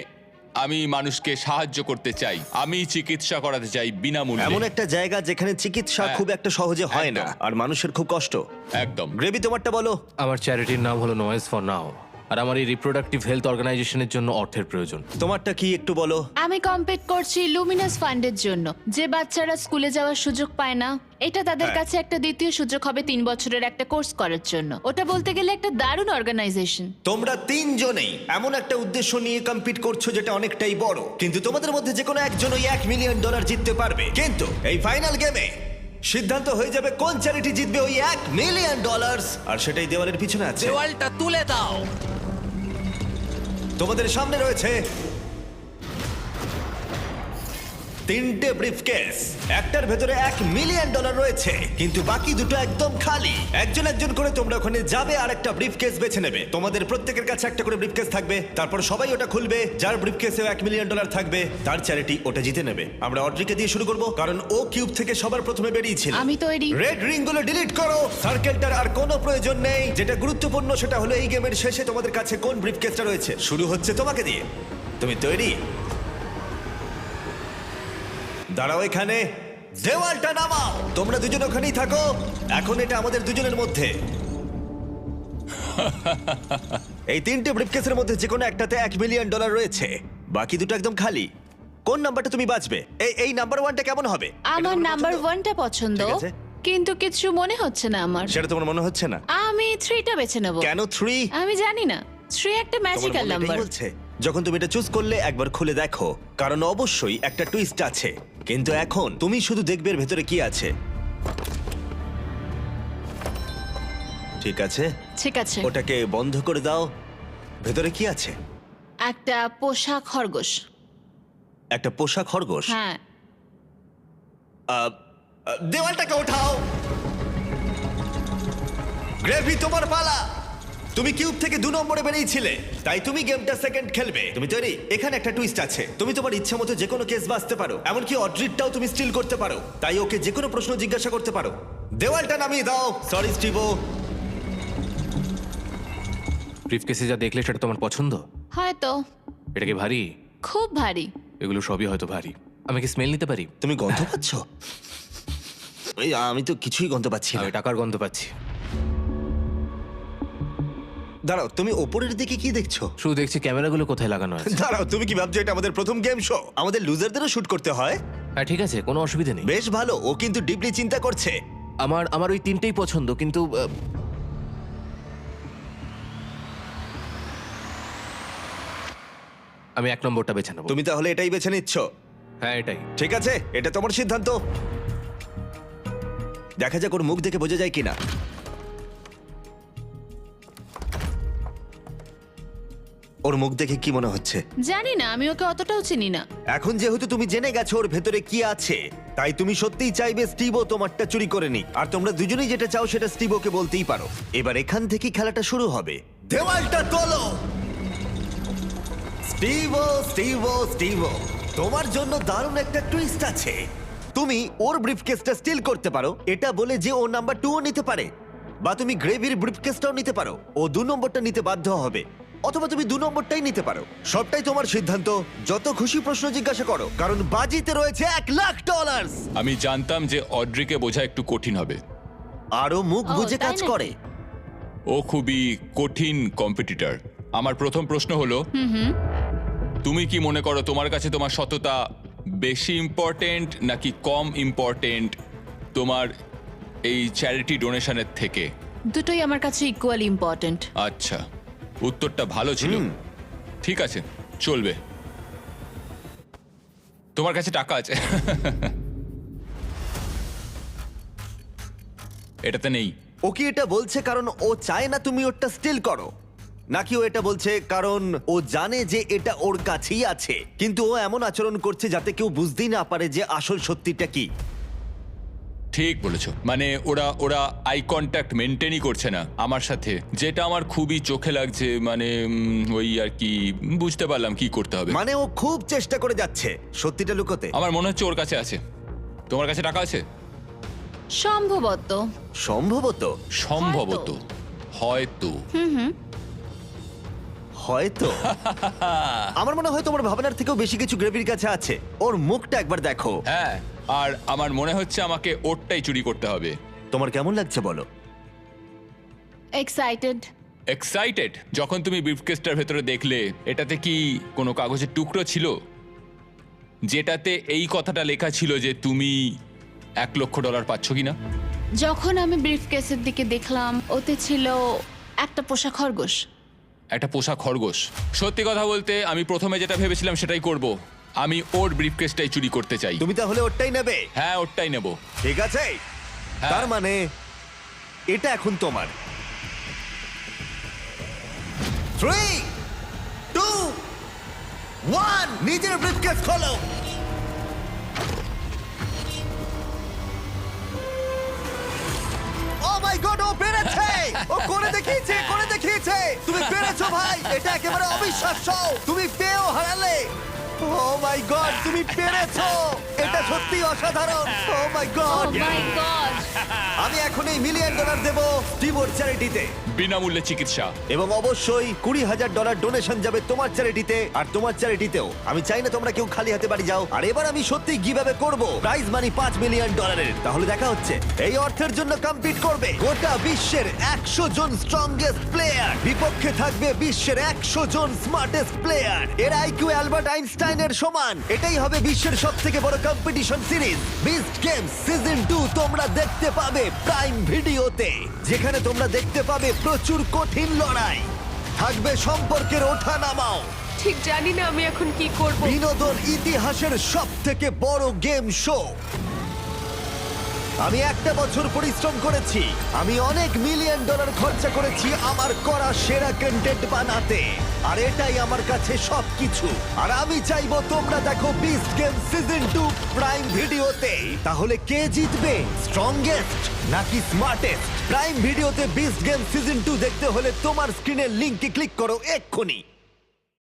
আমি মানুষকে সাহায্য করতে চাই, আমি চিকিৎসা করাতে চাই এমন বিনামূল্যে। একটা জায়গা যেখানে চিকিৎসা হ্যাঁ, খুব একটা সহজে হয় না, একদম। আর মানুষের খুব কষ্ট। একদম। গ্রেভি, তোমারটা বলো। আমার চ্যারিটির নাম হলো নয়েজ ফর নাও, আর আমার এই রিপ্রোডাক্টিভ হেলথ অর্গানাইজেশনের জন্য অর্থের প্রয়োজন। তোমারটা কি একটু বলো। আমি কম্পিট করছি লুমিনাস ফান্ডের জন্য, যে বাচ্চারা স্কুলে যাওয়ার সুযোগ পায় না। এটা তাদের হ্যাঁ। কাছে একটা দ্বিতীয় সুযোগ হবে 3 বছরের একটা কোর্স করার জন্য। ওটা বলতে গেলে একটা দারুণ অর্গানাইজেশন। তোমরা তিনজনেই এমন একটা উদ্দেশ্য নিয়ে কম্পিট করছো যেটা অনেকটাই বড়, কিন্তু তোমাদের মধ্যে যে কোনো একজনই $1 মিলিয়ন জিততে পারবে। কিন্তু এই ফাইনাল গেমে সিদ্ধান্ত হয়ে যাবে কোন চ্যারিটি জিতবে ওই $1 মিলিয়ন, আর সেটাই দেওয়ালের পিছনে আছে। দেওয়ালটা তুলে দাও। তোমাদের সামনে রয়েছে 3টে ব্রিফকেস। একটার ভেতরে $1 মিলিয়ন রয়েছে, কিন্তু বাকি দুটো একদম খালি। একজন একজন করে তোমরা ওখানে যাবে আর একটা ব্রিফকেস বেছে নেবে। তোমাদের প্রত্যেকের কাছে একটা করে ব্রিফকেস থাকবে, তারপর সবাই ওটা খুলবে। যার ব্রিফকেসে $1 মিলিয়ন থাকবে তার চ্যারিটি ওটা জিতে নেবে। আমরা অড্রিকে দিয়ে শুরু করব, কারণ ও কিউব থেকে সবার প্রথমে বেরিয়েছিল। আমি তৈরি। রেড রিং গুলো ডিলিট করো। সার্কেলটার আর কোনো প্রয়োজন নেই। যেটা গুরুত্বপূর্ণ সেটা হলো এই গেমের শেষে তোমাদের কাছে কোন ব্রিফকেসটা রয়েছে। শুরু হচ্ছে তোমাকে দিয়ে। তুমি তৈরি? দাঁড়াও এখানে, দেওয়ালটা নামাও। তোমরা দুজন ওখানেই থাকো, এখন এটা আমাদের দুজনের মধ্যে। এই 3টে ব্রিফকেসের মধ্যে যে কোনো একটাতে $1 মিলিয়ন রয়েছে, বাকি দুটো একদম খালি। কোন নাম্বারটা তুমি বাঁচবে? এই নাম্বার 1টা কেমন হবে? আমার নাম্বার 1টা পছন্দ, ঠিক আছে। কিন্তু কিছু মনে হচ্ছে না আমার। সেটা তোমার মনে হচ্ছে না? আমি 3টা বেছে নেব। কেন 3? আমি জানি না, 3 একটা তোমার ম্যাজিক্যাল মনে এটাই নাম্বার। বলছে? যখন তুমি এটা চুজ করলে একবার খুলে দেখো, কারণ অবশ্যই একটা টুইস্ট আছে। কিন্তু এখন তুমি শুধু দেখবে এর ভেতরে কি আছে। ঠিক আছে, ঠিক আছে। ওটাকে বন্ধ করে দাও। ভেতরে কি আছে? একটা পোষা খরগোশ। একটা পোষা খরগোশ। হ্যাঁ। দেওয়ালটাকে ওঠাও। গ্রেভি, তোমার পালা। তুমি কিউব থেকে 2 নম্বরে বেরিয়েছিলে, তাই তুমি গেমটা সেকেন্ড খেলবে। তুমি তৈরি? এখানে একটা টুইস্ট আছে। তুমি তোমার ইচ্ছা মতো যে কোনো কেস বাঁচতে পারো, এমনকি অড্রিটটাও তুমি স্টিল করতে পারো। তাই ওকে যে কোনো প্রশ্ন জিজ্ঞাসা করতে পারো। দেওয়ালটা নামিয়ে দাও। সরি স্টিভো। ব্রিফকেসে যা দেখলে সেটা তোমার পছন্দ? হয়তো। এটা কি ভারী? খুব ভারী। এগুলো সবই হয়তো ভারী। আমি কি স্মেল নিতে পারি? তুমি গন্ধ পাচ্ছ? ওই আমি তো কিছুই গন্ধ পাচ্ছি না। আমি টাকার গন্ধ পাচ্ছি। দাঁড়াও, তুমি ওপরের দিকে কি দেখছো? শুধু দেখছি ক্যামেরাগুলো কোথায় লাগানো আছে। দাঁড়াও, তুমি কি ভাবছো এটা আমাদের প্রথম গেম শো? আমাদের লুজারদেরও শুট করতে হয়। হ্যাঁ ঠিক আছে, কোনো অসুবিধা নেই। বেশ ভালো, ও কিন্তু ডিপলি চিন্তা করছে। আমার ওই 3টেই পছন্দ, কিন্তু আমি 1 নম্বরটা বেছে নেবো। তুমি তাহলে এটাই বেছে নিচ্ছ? হ্যাঁ এটাই। ঠিক আছে, এটা তোমার সিদ্ধান্ত। দেখা যাক ওর মুখ দেখে বোঝা যায় কিনা। ওর মুখ দেখে কি মনে হচ্ছে? জানি না, আমি ওকে অতটাও চিনি না। এখন যেহেতু তুমি জেনে গেছো ওর ভেতরে কি আছে, তাই তুমি সত্যিই চাইবে স্টিভো তোমারটা চুরি করে নিক। আর তোমরা দুজনেই যেটা চাও সেটা স্টিভোকে বলতেই পারো। এবার এখান থেকেই খেলাটা শুরু হবে। দেওয়ালটা তোলো। স্টিভো, স্টিভো, স্টিভো, তোমার জন্য দারুণ একটা টুইস্ট আছে। তুমি ওর ব্রিফকেসটা স্টিল করতে পারো, এটা বলে যে ও নাম্বার 2ও নিতে পারে, বা তুমি গ্রেভির ব্রিফকেসটাও নিতে পারো। ও 2 নম্বরটা নিতে বাধ্য হবে, অথবা তুমি 2 নম্বরটাই নিতে পারো। সবটাই তোমার সিদ্ধান্ত। যত খুশি প্রশ্ন জিজ্ঞাসা করো, কারণ বাজিতে রয়েছে $1 লাখ। আমি জানতাম যে অড্রিকে বোঝা একটু কঠিন হবে। আরো মুখ ও, বুঝে তাই কাজ নাকি? করে। ও খুবই কঠিন কম্পিটিটর। আমার প্রথম প্রশ্ন হলো, তুমি কি মনে করো তোমার কাছে তোমার সততা বেশি ইম্পর্টেন্ট নাকি কম ইম্পর্টেন্ট তোমার এই চ্যারিটি ডোনেশনের থেকে? দুটোই আমার কাছে ইকুয়ালি ইম্পর্ট্যান্ট। আচ্ছা, উত্তরটা ভালো ছিল। ঠিক আছে, চলবে। তোমার কাছে টাকা আছে। এটাতে নেই। ও কি এটা বলছে কারণ ও চায় না তুমি ওটা স্টিল করো, নাকি ও এটা বলছে কারণ ও জানে যে এটা ওর কাছেই আছে, কিন্তু ও এমন আচরণ করছে যাতে কেউ বুঝতেই না পারে যে আসল সত্যিটা কি? ঠিক বলেছো, মানে ওরা ওরা আই কন্ট্যাক্ট মেনটেনই করছে না আমার সাথে, যেটা আমার খুবই চোখে লাগছে। মানে ওই আর কি, বুঝতে পারলাম কি করতে হবে। মানে ও খুব চেষ্টা করে যাচ্ছে সত্যিটা লুকোতে। আমার মনে হচ্ছে ওর কাছে আছে। তোমার কাছে টাকা আছে? সম্ভবত। সম্ভবত। সম্ভবত, হয়তো। হয়তো আমার মনে হয় তোমার ভাবনার থেকেও বেশি কিছু গ্রেভির কাছে আছে। ওর মুখটা একবার দেখো। হ্যাঁ, আর আমার মনে হচ্ছে আমাকে ওরটাই চুরি করতে হবে। তোমার কেমন লাগছে বলো? এক্সাইটেড। এক্সাইটেড? যখন তুমি ব্রিফকেসটার ভেতরে দেখলে, এটাতে কি কোনো কাগজের টুকরো ছিল যেটাতে এই কথাটা লেখা ছিল যে তুমি $1,00,000 পাচ্ছ কিনা? যখন আমি ব্রিফকেসের দিকে দেখলাম, ওতে ছিল একটা পোষা খরগোশ। একটা পোষা খরগোশ? সত্যি কথা বলতে আমি প্রথমে যেটা ভেবেছিলাম সেটাই করব। আমি ওর ব্রিফকেসটাই চুরি করতে চাই। তুমি তাহলে ওরটাই নেবে? হ্যাঁ, ওরটাই নেব। ঠিক আছে, হ্যাঁ। তার মানে এটা এখন তোমার। 3, 2, 1, নিজের ব্রিফকেস খোলো। ও মাই গড, ও পেরেছে! ও করে দেখিয়েছে, করে দেখিয়েছে! তুমি পেরেছো ভাই, এটা একেবারে অবিশ্বাস্য। তুমি পেয়েও হারালে। ও মাই গড, তুমি পেরেছো! এটা সত্যি অসাধারণ। ও মাই ও গড! মাই গড! আমি এখন এই $1 মিলিয়ন দেবো স্টিভোর চ্যারিটিতে, বিনামূল্যে চিকিৎসা। এবং অবশ্যই $20,000 ডোনেশন যাবে তোমার চ্যারিটিতে আর তোমার চ্যারিটিতেও। আমি চাই না তোমরা কেউ খালি হাতে বাড়ি যাও। আর এবার আমি সত্যি গিভঅ্যাওয়ে করব প্রাইজ মানি $5 মিলিয়ন। তাহলে দেখা হচ্ছে। এই অর্থের জন্য কম্পিট করবে গোটা বিশ্বের 100 জন স্ট্রংগেস্ট প্লেয়ার, বিপক্ষে থাকবে বিশ্বের 100 জন স্মার্টেস্ট প্লেয়ার। এর আইকিউ অ্যালবার্ট আইনস্টাইনের সমান। এটাই হবে বিশ্বের সবথেকে বড় competition series beast games season 2। তোমরা দেখতে পাবে প্রাইম ভিডিওতে, যেখানে তোমরা দেখতে পাবে প্রচুর কঠিন লড়াই, থাকবে সম্পর্কের ওঠানামাও, ঠিক জানি না আমি এখন কি করব। বিনোদন ইতিহাসের সবথেকে বড় গেম শো। আমি একটা বছর পরিশ্রম করেছি, আমি অনেক $1 মিলিয়ন খরচা করেছি আমার করা সেরা কন্টেন্ট বানাতে, আর এটাই আমার কাছে সবকিছু। আর আমি চাইবো তোমরা দেখো বিস্ট গেম সিজন 2 প্রাইম ভিডিওতে। তাহলে কে জিতবে, স্ট্রংগেস্ট নাকি স্মার্টেস্ট? প্রাইম ভিডিওতে বিস্ট গেম সিজন 2 দেখতে হলে তোমার স্ক্রিনের লিংকে ক্লিক করো এক্ষুনি।